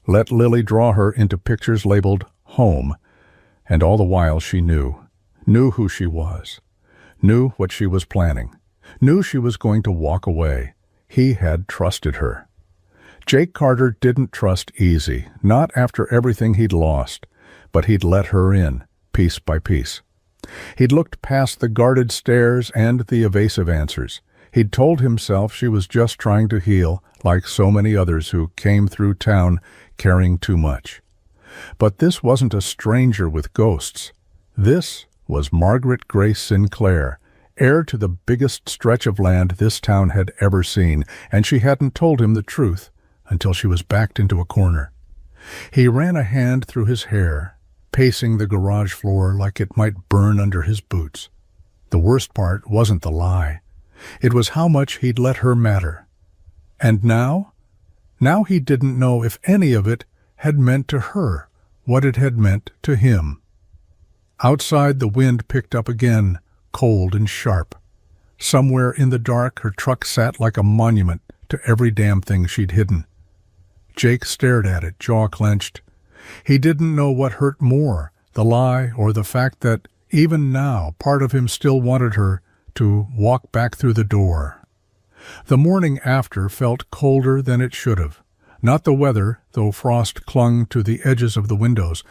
let Lily draw her into pictures labeled home, and all the while she knew who she was, knew what she was planning, knew she was going to walk away. He had trusted her. Jake Carter didn't trust easy, not after everything he'd lost, but he'd let her in, piece by piece. He'd looked past the guarded stares and the evasive answers. He'd told himself she was just trying to heal, like so many others who came through town carrying too much. But this wasn't a stranger with ghosts. This was Margaret Grace Sinclair, heir to the biggest stretch of land this town had ever seen, and she hadn't told him the truth until she was backed into a corner. He ran a hand through his hair, pacing the garage floor like it might burn under his boots. The worst part wasn't the lie. It was how much he'd let her matter. And now? Now he didn't know if any of it had meant to her what it had meant to him. Outside, the wind picked up again, cold and sharp. Somewhere in the dark, her truck sat like a monument to every damn thing she'd hidden. Jake stared at it, jaw clenched. He didn't know what hurt more, the lie or the fact that, even now, part of him still wanted her to walk back through the door. The morning after felt colder than it should have. Not the weather, though frost clung to the edges of the windows,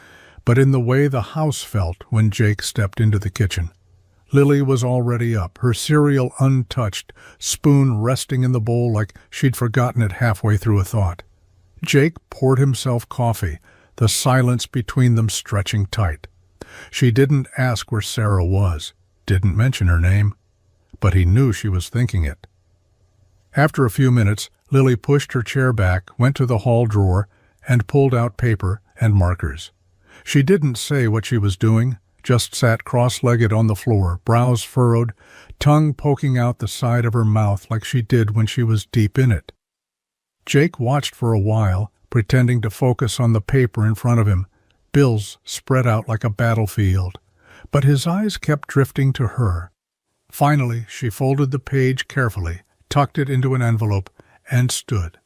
but in the way the house felt when Jake stepped into the kitchen. Lily was already up, her cereal untouched, spoon resting in the bowl like she'd forgotten it halfway through a thought. Jake poured himself coffee, the silence between them stretching tight. She didn't ask where Sarah was, didn't mention her name, but he knew she was thinking it. After a few minutes, Lily pushed her chair back, went to the hall drawer, and pulled out paper and markers. She didn't say what she was doing, just sat cross-legged on the floor, brows furrowed, tongue poking out the side of her mouth like she did when she was deep in it. Jake watched for a while, pretending to focus on the paper in front of him, bills spread out like a battlefield, but his eyes kept drifting to her. Finally, she folded the page carefully, tucked it into an envelope, and stood.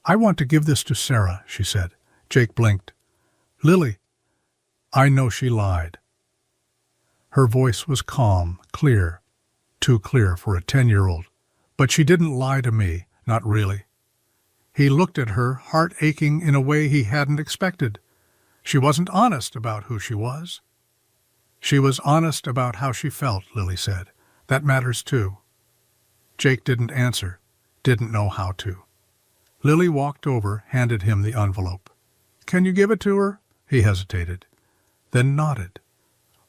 "I want to give this to Sarah," she said. Jake blinked. "Lily." "I know she lied." Her voice was calm, clear, too clear for a 10-year-old. "But she didn't lie to me, not really." He looked at her, heart aching in a way he hadn't expected. She wasn't honest about who she was. "She was honest about how she felt," Lily said. "That matters too." Jake didn't answer, didn't know how to. Lily walked over, handed him the envelope. "Can you give it to her?" He hesitated, then nodded.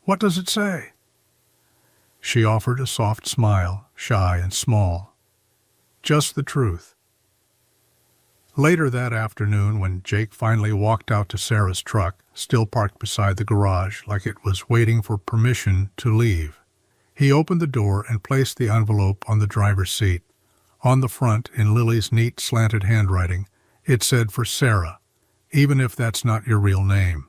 "What does it say?" She offered a soft smile, shy and small. "Just the truth." Later that afternoon, when Jake finally walked out to Sarah's truck, still parked beside the garage like it was waiting for permission to leave, he opened the door and placed the envelope on the driver's seat. On the front, in Lily's neat, slanted handwriting, it said, "For Sarah, even if that's not your real name."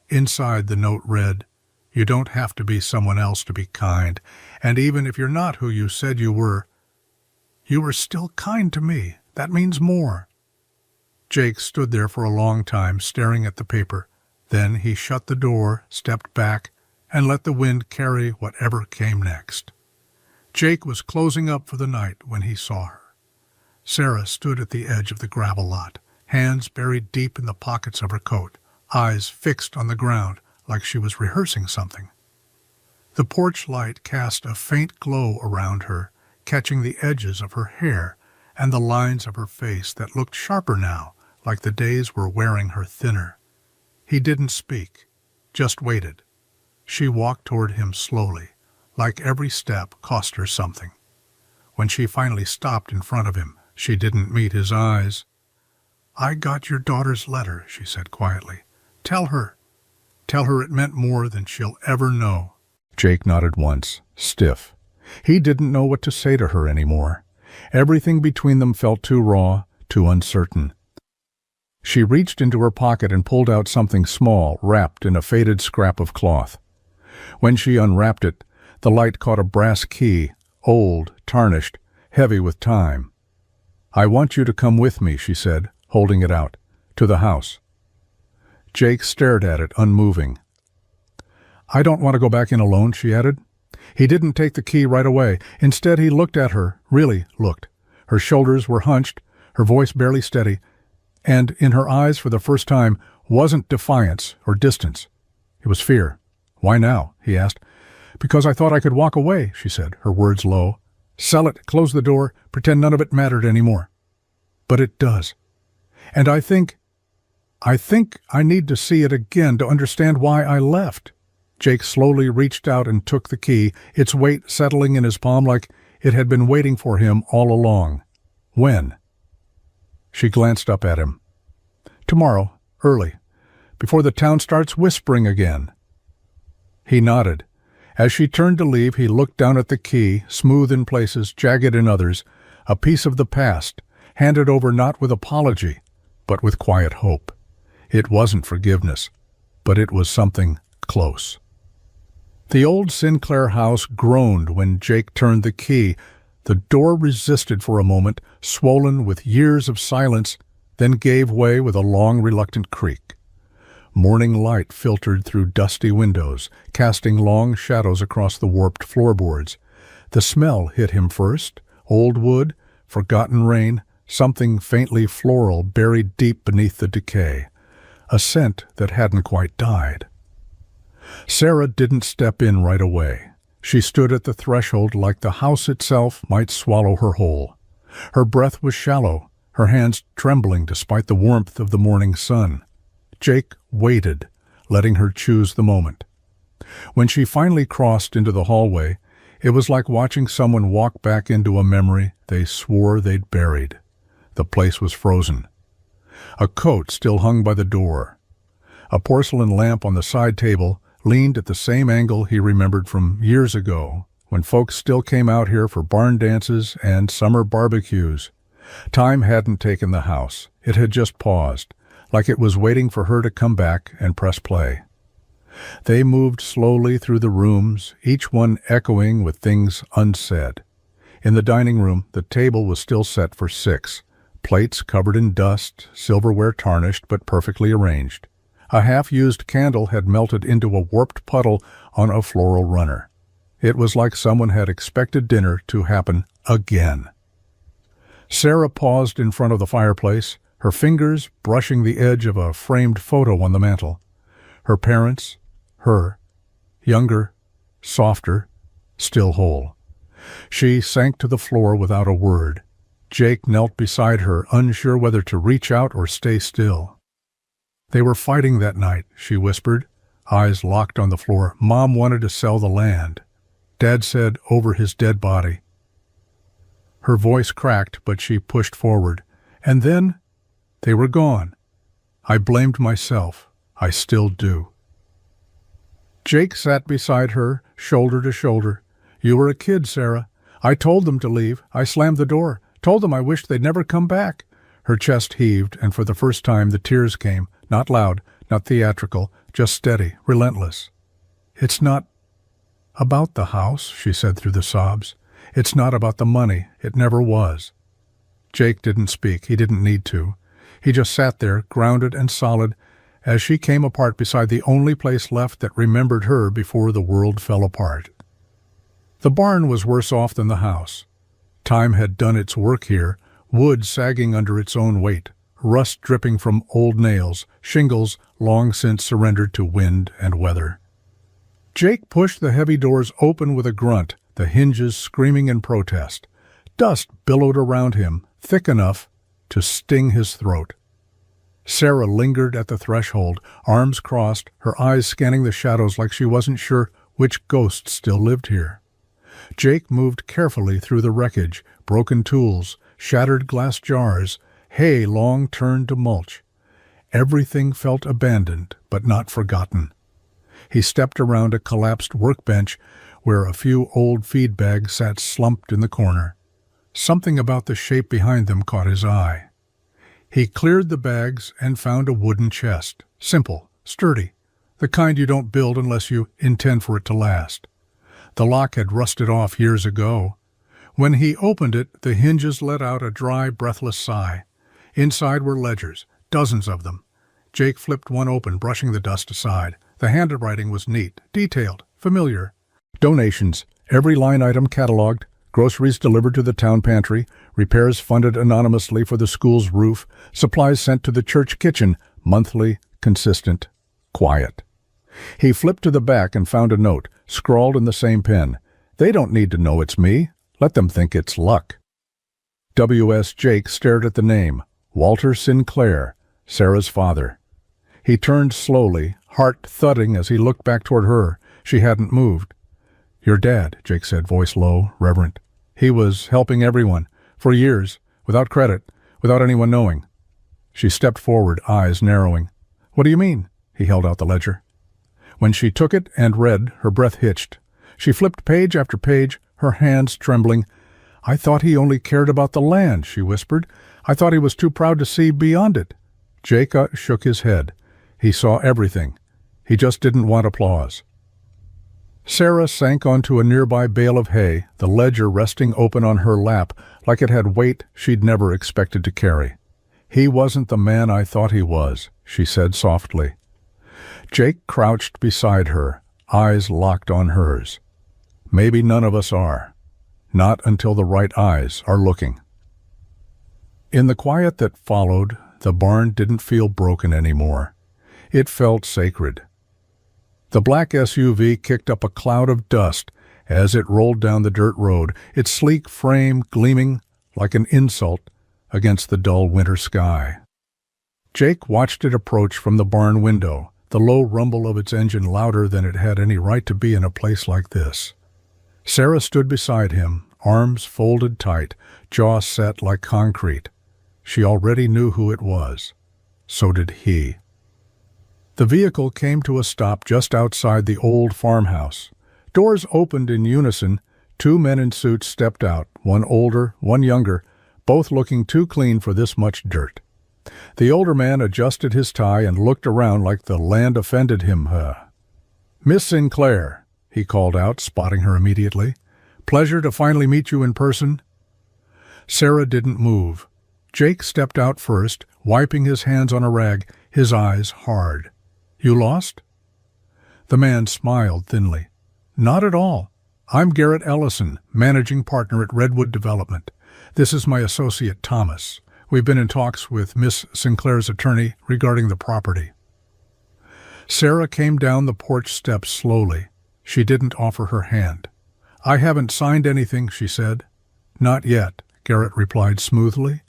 Inside, the note read, "You don't have to be someone else to be kind, and even if you're not who you said you were still kind to me. That means more." Jake stood there for a long time, staring at the paper. Then he shut the door, stepped back, and let the wind carry whatever came next. Jake was closing up for the night when he saw her. Sarah stood at the edge of the gravel lot, hands buried deep in the pockets of her coat, eyes fixed on the ground like she was rehearsing something. The porch light cast a faint glow around her, catching the edges of her hair and the lines of her face that looked sharper now, like the days were wearing her thinner. He didn't speak, just waited. She walked toward him slowly, like every step cost her something. When she finally stopped in front of him, she didn't meet his eyes. "I got your daughter's letter," she said quietly. Tell her it meant more than she'll ever know." Jake nodded once, stiff. He didn't know what to say to her anymore. Everything between them felt too raw, too uncertain. She reached into her pocket and pulled out something small, wrapped in a faded scrap of cloth. When she unwrapped it, the light caught a brass key, old, tarnished, heavy with time. "I want you to come with me," she said, holding it out, "to the house." Jake stared at it, unmoving. "I don't want to go back in alone," she added. He didn't take the key right away. Instead, he looked at her, really looked. Her shoulders were hunched, her voice barely steady, and in her eyes for the first time wasn't defiance or distance. It was fear. "Why now?" he asked. "Because I thought I could walk away," she said, her words low. "Sell it, close the door, pretend none of it mattered anymore." "But it does. And I think I need to see it again to understand why I left." Jake slowly reached out and took the key, its weight settling in his palm like it had been waiting for him all along. When? She glanced up at him. Tomorrow, early, before the town starts whispering again. He nodded. As she turned to leave, he looked down at the key, smooth in places, jagged in others, a piece of the past, handed over not with apology, but with quiet hope. It wasn't forgiveness, but it was something close. The old Sinclair house groaned when Jake turned the key. The door resisted for a moment, swollen with years of silence, then gave way with a long, reluctant creak. Morning light filtered through dusty windows, casting long shadows across the warped floorboards. The smell hit him first, old wood, forgotten rain, something faintly floral buried deep beneath the decay, a scent that hadn't quite died. Sarah didn't step in right away. She stood at the threshold like the house itself might swallow her whole. Her breath was shallow, her hands trembling despite the warmth of the morning sun. Jake waited, letting her choose the moment. When she finally crossed into the hallway, it was like watching someone walk back into a memory they swore they'd buried. The place was frozen. A coat still hung by the door. A porcelain lamp on the side table leaned at the same angle he remembered from years ago, when folks still came out here for barn dances and summer barbecues. Time hadn't taken the house. It had just paused, like it was waiting for her to come back and press play. They moved slowly through the rooms, each one echoing with things unsaid. In the dining room, the table was still set for 6, plates covered in dust, silverware tarnished but perfectly arranged. A half-used candle had melted into a warped puddle on a floral runner. It was like someone had expected dinner to happen again. Sarah paused in front of the fireplace, her fingers brushing the edge of a framed photo on the mantel. Her parents, her, younger, softer, still whole. She sank to the floor without a word. Jake knelt beside her, unsure whether to reach out or stay still. They were fighting that night, she whispered, eyes locked on the floor. Mom wanted to sell the land. Dad said over his dead body. Her voice cracked, but she pushed forward. And then they were gone. I blamed myself. I still do. Jake sat beside her, shoulder to shoulder. You were a kid, Sarah. I told them to leave. I slammed the door. Told them I wished they'd never come back. Her chest heaved, and for the first time the tears came. Not loud, not theatrical, just steady, relentless. It's not about the house, she said through the sobs. It's not about the money. It never was. Jake didn't speak. He didn't need to. He just sat there, grounded and solid, as she came apart beside the only place left that remembered her before the world fell apart. The barn was worse off than the house. Time had done its work here, wood sagging under its own weight, rust dripping from old nails, shingles long since surrendered to wind and weather. Jake pushed the heavy doors open with a grunt, the hinges screaming in protest. Dust billowed around him, thick enough to sting his throat. Sarah lingered at the threshold, arms crossed, her eyes scanning the shadows like she wasn't sure which ghost still lived here. Jake moved carefully through the wreckage, broken tools, shattered glass jars, hay long turned to mulch. Everything felt abandoned, but not forgotten. He stepped around a collapsed workbench where a few old feed bags sat slumped in the corner. Something about the shape behind them caught his eye. He cleared the bags and found a wooden chest, simple, sturdy, the kind you don't build unless you intend for it to last. The lock had rusted off years ago. When he opened it, the hinges let out a dry, breathless sigh. Inside were ledgers, dozens of them. Jake flipped one open, brushing the dust aside. The handwriting was neat, detailed, familiar. Donations, every line item cataloged, groceries delivered to the town pantry, repairs funded anonymously for the school's roof, supplies sent to the church kitchen, monthly, consistent, quiet. He flipped to the back and found a note, scrawled in the same pen. They don't need to know it's me. Let them think it's luck. W.S. Jake stared at the name, Walter Sinclair, Sarah's father. He turned slowly, heart thudding as he looked back toward her, She hadn't moved. "Your dad," Jake said, voice low, reverent. "He was helping everyone, for years, without credit, without anyone knowing." She stepped forward, eyes narrowing. "What do you mean?" He held out the ledger. When she took it and read, her breath hitched. She flipped page after page, her hands trembling. "I thought he only cared about the land," she whispered. "I thought he was too proud to see beyond it." Jake shook his head. He saw everything. He just didn't want applause. Sarah sank onto a nearby bale of hay, the ledger resting open on her lap like it had weight she'd never expected to carry. "He wasn't the man I thought he was," she said softly. Jake crouched beside her, eyes locked on hers. "Maybe none of us are. Not until the right eyes are looking." In the quiet that followed, the barn didn't feel broken anymore. It felt sacred. The black SUV kicked up a cloud of dust as it rolled down the dirt road, its sleek frame gleaming like an insult against the dull winter sky. Jake watched it approach from the barn window, the low rumble of its engine louder than it had any right to be in a place like this. Sarah stood beside him, arms folded tight, jaw set like concrete. She already knew who it was. So did he. The vehicle came to a stop just outside the old farmhouse. Doors opened in unison. Two men in suits stepped out, one older, one younger, both looking too clean for this much dirt. The older man adjusted his tie and looked around like the land offended him. "Miss Sinclair," he called out, spotting her immediately. "Pleasure to finally meet you in person." Sarah didn't move. Jake stepped out first, wiping his hands on a rag, his eyes hard. "You lost?" The man smiled thinly. "Not at all. I'm Garrett Ellison, managing partner at Redwood Development. This is my associate, Thomas. We've been in talks with Miss Sinclair's attorney regarding the property." Sarah came down the porch steps slowly. She didn't offer her hand. "I haven't signed anything," she said. "Not yet," Garrett replied smoothly.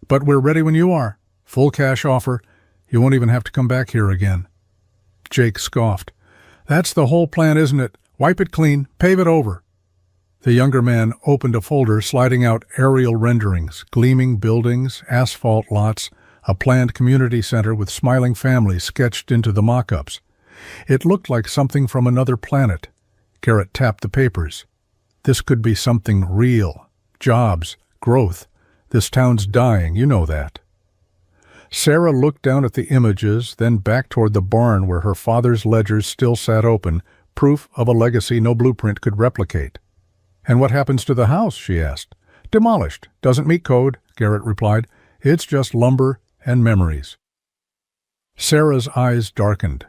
"But we're ready when you are. Full cash offer. You won't even have to come back here again." Jake scoffed. "That's the whole plan, isn't it? Wipe it clean, pave it over." The younger man opened a folder, sliding out aerial renderings, gleaming buildings, asphalt lots, a planned community center with smiling families sketched into the mock-ups. It looked like something from another planet. Garrett tapped the papers. "This could be something real. Jobs, growth. This town's dying, you know that." Sarah looked down at the images, then back toward the barn where her father's ledgers still sat open, proof of a legacy no blueprint could replicate. "And what happens to the house?" she asked. "Demolished. Doesn't meet code," Garrett replied. "It's just lumber and memories." Sarah's eyes darkened.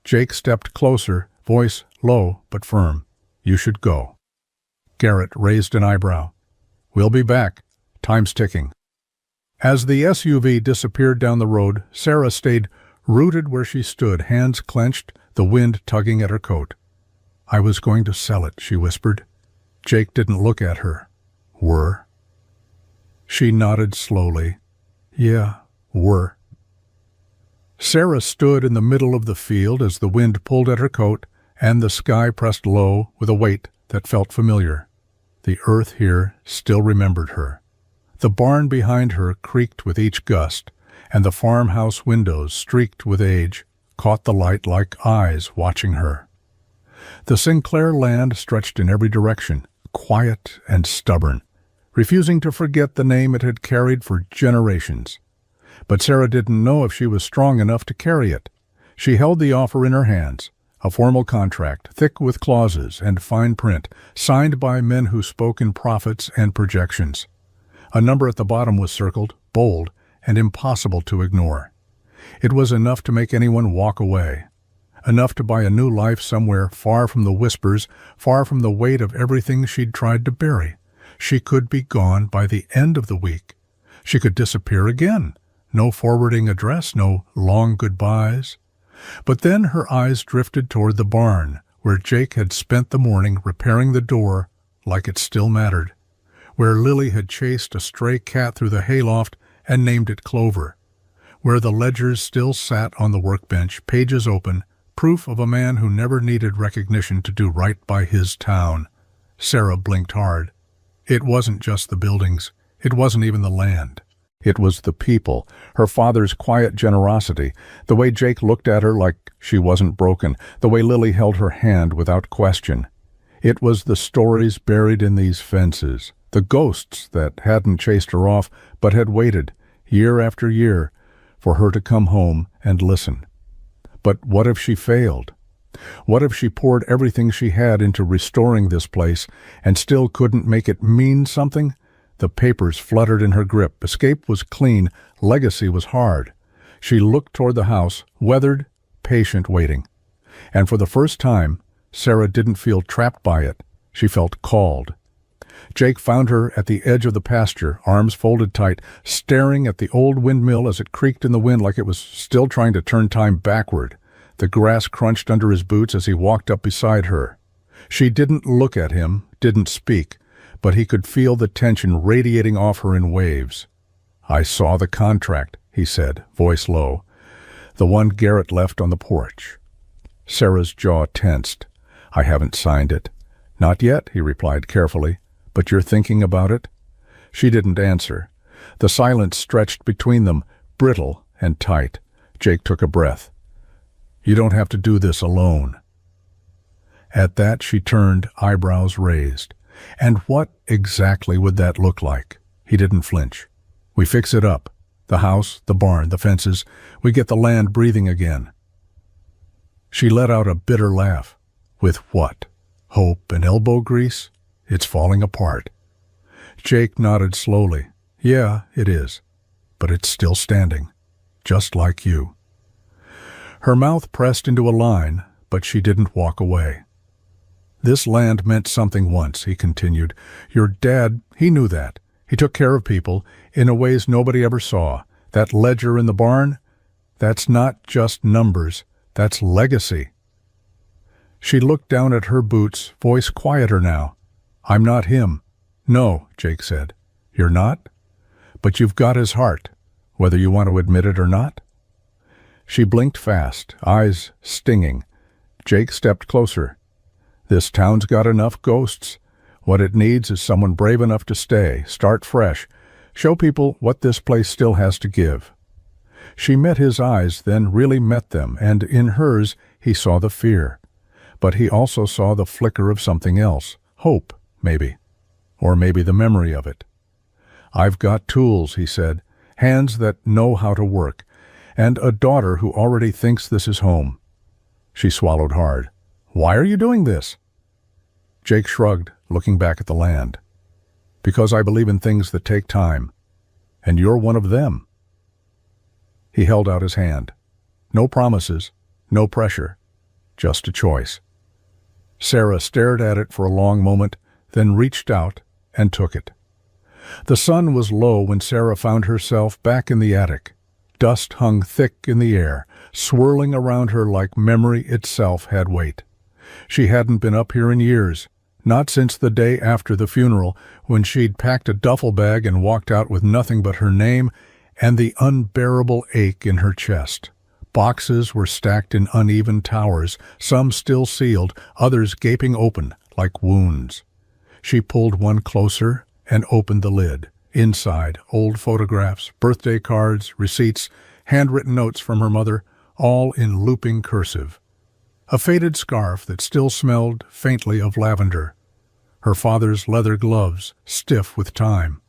Jake stepped closer, voice low but firm. "You should go." Garrett raised an eyebrow. "We'll be back. Time's ticking." As the SUV disappeared down the road, Sarah stayed rooted where she stood, hands clenched, the wind tugging at her coat. "I was going to sell it," she whispered. Jake didn't look at her. "Were?" She nodded slowly. "Yeah, were." Sarah stood in the middle of the field as the wind pulled at her coat and the sky pressed low with a weight that felt familiar. The earth here still remembered her. The barn behind her creaked with each gust, and the farmhouse windows, streaked with age, caught the light like eyes watching her. The Sinclair land stretched in every direction, quiet and stubborn, refusing to forget the name it had carried for generations. But Sarah didn't know if she was strong enough to carry it. She held the offer in her hands, a formal contract, thick with clauses and fine print, signed by men who spoke in profits and projections. A number at the bottom was circled, bold, and impossible to ignore. It was enough to make anyone walk away. Enough to buy a new life somewhere far from the whispers, far from the weight of everything she'd tried to bury. She could be gone by the end of the week. She could disappear again. No forwarding address, no long goodbyes. But then her eyes drifted toward the barn, where Jake had spent the morning repairing the door like it still mattered, where Lily had chased a stray cat through the hayloft and named it Clover, where the ledgers still sat on the workbench, pages open, proof of a man who never needed recognition to do right by his town. Sarah blinked hard. It wasn't just the buildings. It wasn't even the land. It was the people, her father's quiet generosity, the way Jake looked at her like she wasn't broken, the way Lily held her hand without question. It was the stories buried in these fences, the ghosts that hadn't chased her off but had waited, year after year, for her to come home and listen. But what if she failed? What if she poured everything she had into restoring this place and still couldn't make it mean something? The papers fluttered in her grip. Escape was clean. Legacy was hard. She looked toward the house, weathered, patient, waiting. And for the first time, Sarah didn't feel trapped by it. She felt called. Jake found her at the edge of the pasture, arms folded tight, staring at the old windmill as it creaked in the wind like it was still trying to turn time backward. The grass crunched under his boots as he walked up beside her. She didn't look at him, didn't speak, but he could feel the tension radiating off her in waves. "I saw the contract," he said, voice low. "The one Garrett left on the porch." Sarah's jaw tensed. "I haven't signed it." "Not yet," he replied carefully. "But you're thinking about it?" She didn't answer. The silence stretched between them, brittle and tight. Jake took a breath. "You don't have to do this alone." At that she turned, eyebrows raised. And what exactly would that look like? He didn't flinch. "We fix it up. The house, the barn, the fences. We get the land breathing again." She let out a bitter laugh. "With what? Hope and elbow grease? It's falling apart." Jake nodded slowly. "Yeah, it is. But it's still standing. Just like you." Her mouth pressed into a line, but she didn't walk away. "This land meant something once," he continued. "Your dad, he knew that. He took care of people in ways nobody ever saw. That ledger in the barn, that's not just numbers, that's legacy." She looked down at her boots, voice quieter now. "I'm not him." "No," Jake said. "You're not? But you've got his heart, whether you want to admit it or not." She blinked fast, eyes stinging. Jake stepped closer. "This town's got enough ghosts. What it needs is someone brave enough to stay, start fresh, show people what this place still has to give." She met his eyes, then really met them, and in hers he saw the fear. But he also saw the flicker of something else, hope, maybe, or maybe the memory of it. "I've got tools," he said, "hands that know how to work, and a daughter who already thinks this is home." She swallowed hard. "Why are you doing this?" Jake shrugged, looking back at the land. "Because I believe in things that take time, and you're one of them." He held out his hand. No promises, no pressure, just a choice. Sarah stared at it for a long moment, then reached out and took it. The sun was low when Sarah found herself back in the attic. Dust hung thick in the air, swirling around her like memory itself had weight. She hadn't been up here in years, not since the day after the funeral, when she'd packed a duffel bag and walked out with nothing but her name and the unbearable ache in her chest. Boxes were stacked in uneven towers, some still sealed, others gaping open like wounds. She pulled one closer and opened the lid. Inside, old photographs, birthday cards, receipts, handwritten notes from her mother, all in looping cursive. A faded scarf that still smelled faintly of lavender. Her father's leather gloves, stiff with time.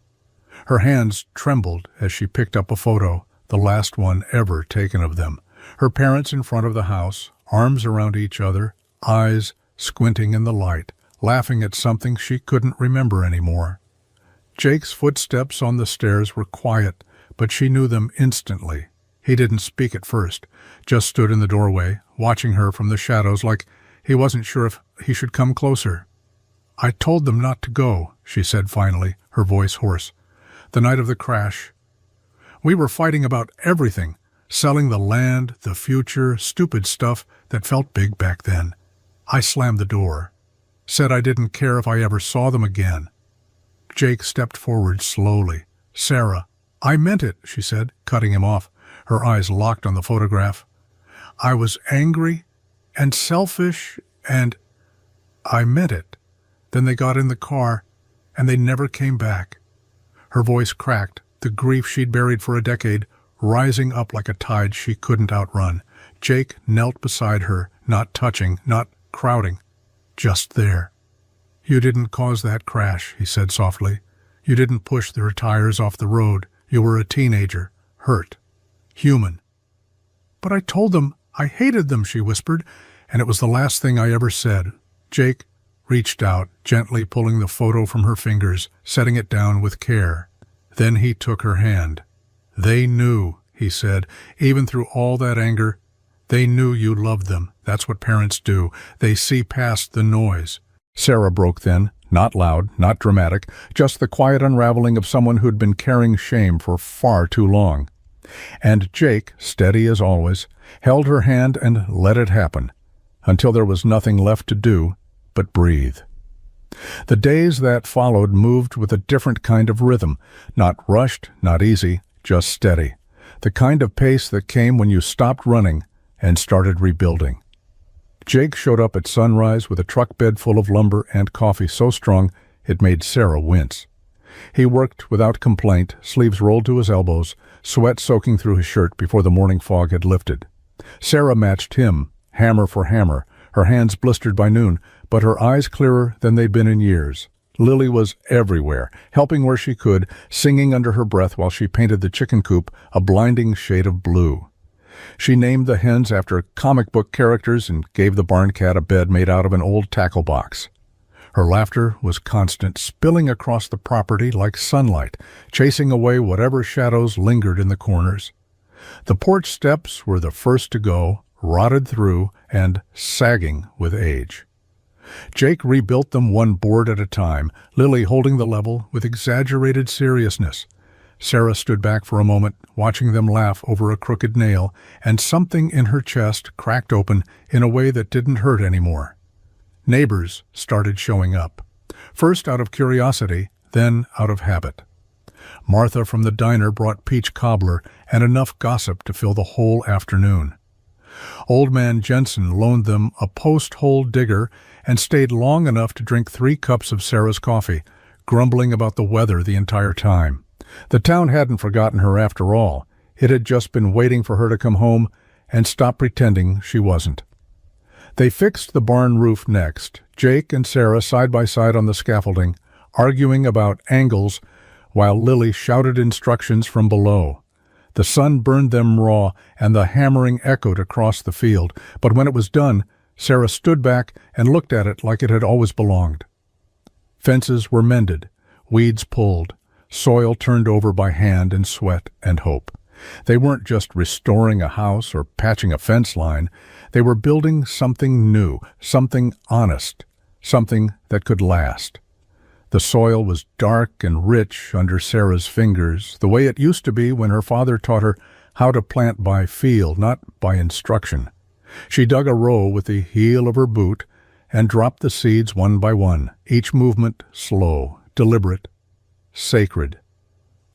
Her hands trembled as she picked up a photo, the last one ever taken of them. Her parents in front of the house, arms around each other, eyes squinting in the light, laughing at something she couldn't remember anymore. Jake's footsteps on the stairs were quiet, but she knew them instantly. He didn't speak at first, just stood in the doorway, watching her from the shadows like he wasn't sure if he should come closer. "I told them not to go," she said finally, her voice hoarse. "The night of the crash. We were fighting about everything, selling the land, the future, stupid stuff that felt big back then. I slammed the door, said I didn't care if I ever saw them again." Jake stepped forward slowly. "Sarah, I meant it," she said, cutting him off, her eyes locked on the photograph. "I was angry, and selfish, and I meant it. Then they got in the car, and they never came back. Her voice cracked, the grief she'd buried for a decade rising up like a tide she couldn't outrun. Jake knelt beside her, not touching, not crowding, just there. "You didn't cause that crash," he said softly. "You didn't push their tires off the road. You were a teenager, hurt, human." "But I told them I hated them," she whispered, "and it was the last thing I ever said." Jake reached out, gently pulling the photo from her fingers, setting it down with care. Then he took her hand. "They knew," he said, "even through all that anger. They knew you loved them. That's what parents do. They see past the noise." Sarah broke then, not loud, not dramatic, just the quiet unraveling of someone who'd been carrying shame for far too long. And Jake, steady as always, held her hand and let it happen, until there was nothing left to do but breathe. The days that followed moved with a different kind of rhythm, not rushed, not easy, just steady, the kind of pace that came when you stopped running and started rebuilding. Jake showed up at sunrise with a truck bed full of lumber and coffee so strong it made Sarah wince. He worked without complaint, sleeves rolled to his elbows, sweat soaking through his shirt before the morning fog had lifted. Sarah matched him, hammer for hammer, her hands blistered by noon, but her eyes clearer than they'd been in years. Lily was everywhere, helping where she could, singing under her breath while she painted the chicken coop a blinding shade of blue. She named the hens after comic book characters and gave the barn cat a bed made out of an old tackle box. Her laughter was constant, spilling across the property like sunlight, chasing away whatever shadows lingered in the corners. The porch steps were the first to go, rotted through and sagging with age. Jake rebuilt them one board at a time, Lily holding the level with exaggerated seriousness. Sarah stood back for a moment, watching them laugh over a crooked nail, and something in her chest cracked open in a way that didn't hurt anymore. Neighbors started showing up, first out of curiosity, then out of habit. Martha from the diner brought peach cobbler and enough gossip to fill the whole afternoon. Old man Jensen loaned them a post-hole digger and stayed long enough to drink 3 cups of Sarah's coffee, grumbling about the weather the entire time. The town hadn't forgotten her after all. It had just been waiting for her to come home and stop pretending she wasn't. They fixed the barn roof next, Jake and Sarah side by side on the scaffolding, arguing about angles while Lily shouted instructions from below. The sun burned them raw, and the hammering echoed across the field, but when it was done, Sarah stood back and looked at it like it had always belonged. Fences were mended, weeds pulled, soil turned over by hand and sweat and hope. They weren't just restoring a house or patching a fence line. They were building something new, something honest, something that could last. The soil was dark and rich under Sarah's fingers, the way it used to be when her father taught her how to plant by feel, not by instruction. She dug a row with the heel of her boot and dropped the seeds one by one, each movement slow, deliberate, sacred.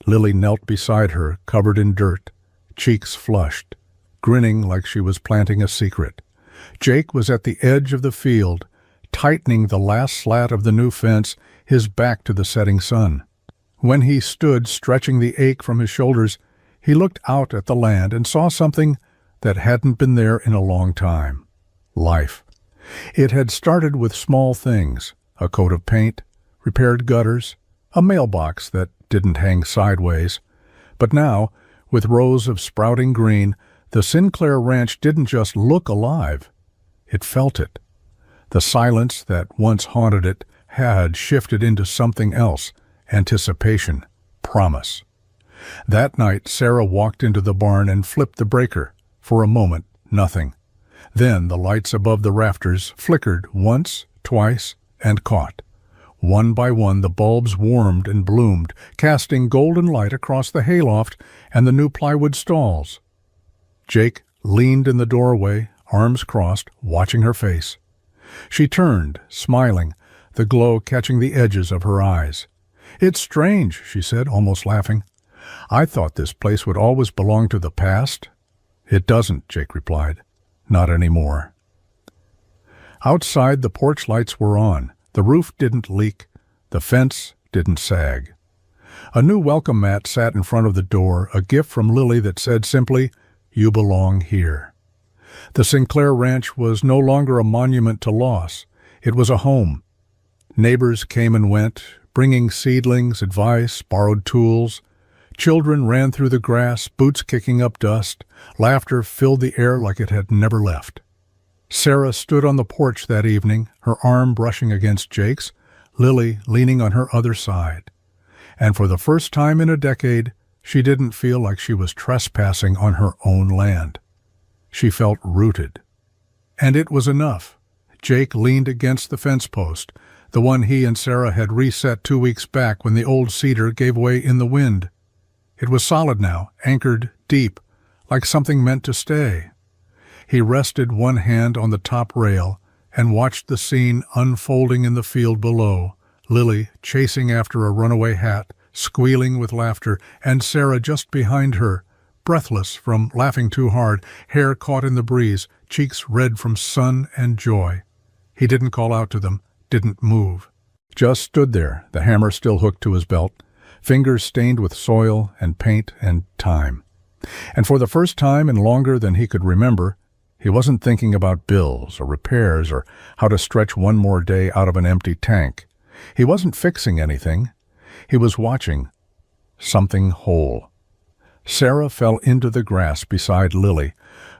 Lily knelt beside her, covered in dirt, cheeks flushed, grinning like she was planting a secret. Jake was at the edge of the field, tightening the last slat of the new fence, his back to the setting sun. When he stood, stretching the ache from his shoulders, he looked out at the land and saw something that hadn't been there in a long time. Life. It had started with small things, a coat of paint, repaired gutters, a mailbox that didn't hang sideways. But now, with rows of sprouting green, the Sinclair Ranch didn't just look alive. It felt it. The silence that once haunted it had shifted into something else, anticipation, promise. That night, Sarah walked into the barn and flipped the breaker. For a moment, nothing. Then the lights above the rafters flickered once, twice, and caught. One by one the bulbs warmed and bloomed, casting golden light across the hayloft and the new plywood stalls. Jake leaned in the doorway, arms crossed, watching her face. She turned, smiling, the glow catching the edges of her eyes. "It's strange," she said, almost laughing. "I thought this place would always belong to the past." "It doesn't," Jake replied. "Not anymore." Outside, the porch lights were on. The roof didn't leak. The fence didn't sag. A new welcome mat sat in front of the door, a gift from Lily that said simply, "You belong here." The Sinclair Ranch was no longer a monument to loss. It was a home. Neighbors came and went, bringing seedlings, advice, borrowed tools. Children ran through the grass, boots kicking up dust. Laughter filled the air like it had never left. Sarah stood on the porch that evening, her arm brushing against Jake's, Lily leaning on her other side. And for the first time in a decade, she didn't feel like she was trespassing on her own land. She felt rooted. And it was enough. Jake leaned against the fence post, the one he and Sarah had reset 2 weeks back when the old cedar gave way in the wind. It was solid now, anchored deep, like something meant to stay. He rested one hand on the top rail and watched the scene unfolding in the field below, Lily chasing after a runaway hat, squealing with laughter, and Sarah just behind her, breathless from laughing too hard, hair caught in the breeze, cheeks red from sun and joy. He didn't call out to them, didn't move. Just stood there, the hammer still hooked to his belt, fingers stained with soil and paint and time. And for the first time in longer than he could remember, he wasn't thinking about bills or repairs or how to stretch one more day out of an empty tank. He wasn't fixing anything. He was watching something whole. Sarah fell into the grass beside Lily,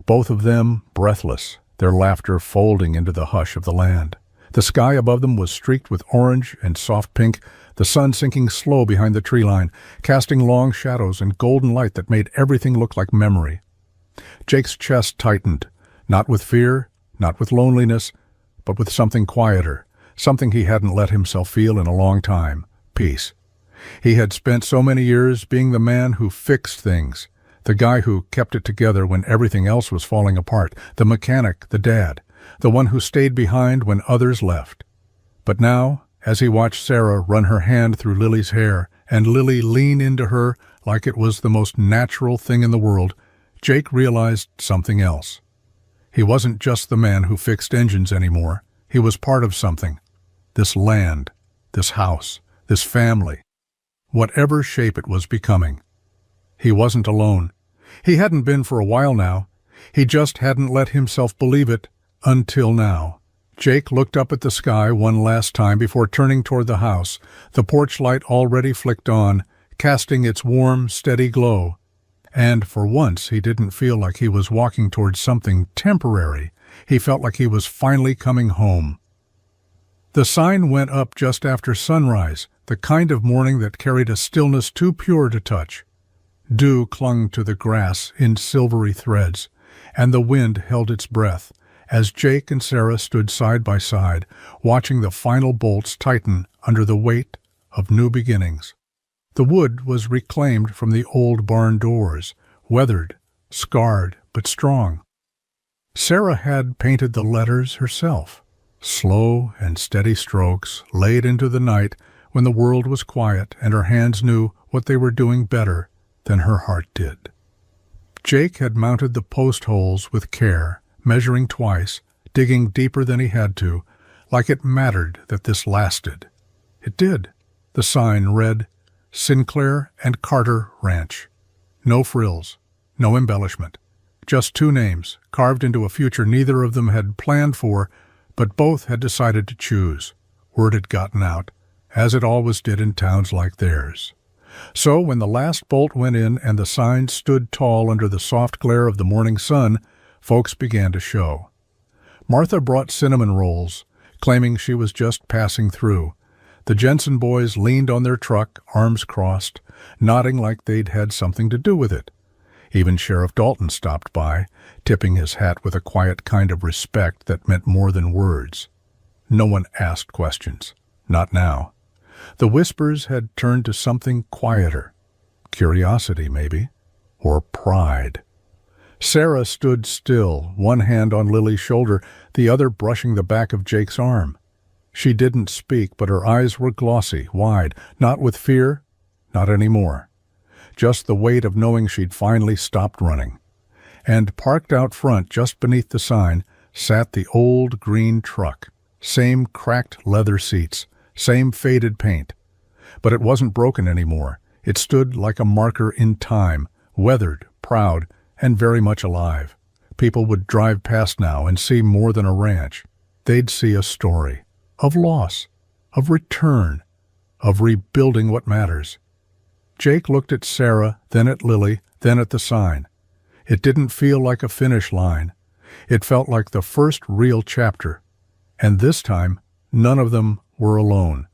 both of them breathless, their laughter folding into the hush of the land. The sky above them was streaked with orange and soft pink, the sun sinking slow behind the tree line, casting long shadows and golden light that made everything look like memory. Jake's chest tightened, not with fear, not with loneliness, but with something quieter, something he hadn't let himself feel in a long time, peace. He had spent so many years being the man who fixed things, the guy who kept it together when everything else was falling apart, the mechanic, the dad, the one who stayed behind when others left. But now, as he watched Sarah run her hand through Lily's hair and Lily lean into her like it was the most natural thing in the world, Jake realized something else. He wasn't just the man who fixed engines anymore. He was part of something. This land, this house, this family, whatever shape it was becoming. He wasn't alone. He hadn't been for a while now. He just hadn't let himself believe it until now. Jake looked up at the sky one last time before turning toward the house, the porch light already flicked on, casting its warm, steady glow. And for once he didn't feel like he was walking towards something temporary. He felt like he was finally coming home. The sign went up just after sunrise, the kind of morning that carried a stillness too pure to touch. Dew clung to the grass in silvery threads, and the wind held its breath as Jake and Sarah stood side by side, watching the final bolts tighten under the weight of new beginnings. The wood was reclaimed from the old barn doors, weathered, scarred, but strong. Sarah had painted the letters herself, slow and steady strokes laid into the night when the world was quiet and her hands knew what they were doing better than her heart did. Jake had mounted the post holes with care, measuring twice, digging deeper than he had to, like it mattered that this lasted. It did. The sign read, Sinclair and Carter Ranch. No frills, no embellishment. Just two names, carved into a future neither of them had planned for, but both had decided to choose. Word had gotten out, as it always did in towns like theirs. So when the last bolt went in and the sign stood tall under the soft glare of the morning sun, folks began to show. Martha brought cinnamon rolls, claiming she was just passing through. The Jensen boys leaned on their truck, arms crossed, nodding like they'd had something to do with it. Even Sheriff Dalton stopped by, tipping his hat with a quiet kind of respect that meant more than words. No one asked questions. Not now. The whispers had turned to something quieter. Curiosity, maybe. Or pride. Sarah stood still, one hand on Lily's shoulder, the other brushing the back of Jake's arm. She didn't speak, but her eyes were glossy, wide, not with fear, not anymore. Just the weight of knowing she'd finally stopped running. And parked out front, just beneath the sign, sat the old green truck. Same cracked leather seats, same faded paint. But it wasn't broken anymore. It stood like a marker in time, weathered, proud, and very much alive. People would drive past now and see more than a ranch. They'd see a story of loss, of return, of rebuilding what matters. Jake looked at Sarah, then at Lily, then at the sign. It didn't feel like a finish line. It felt like the first real chapter. And this time, none of them were alone.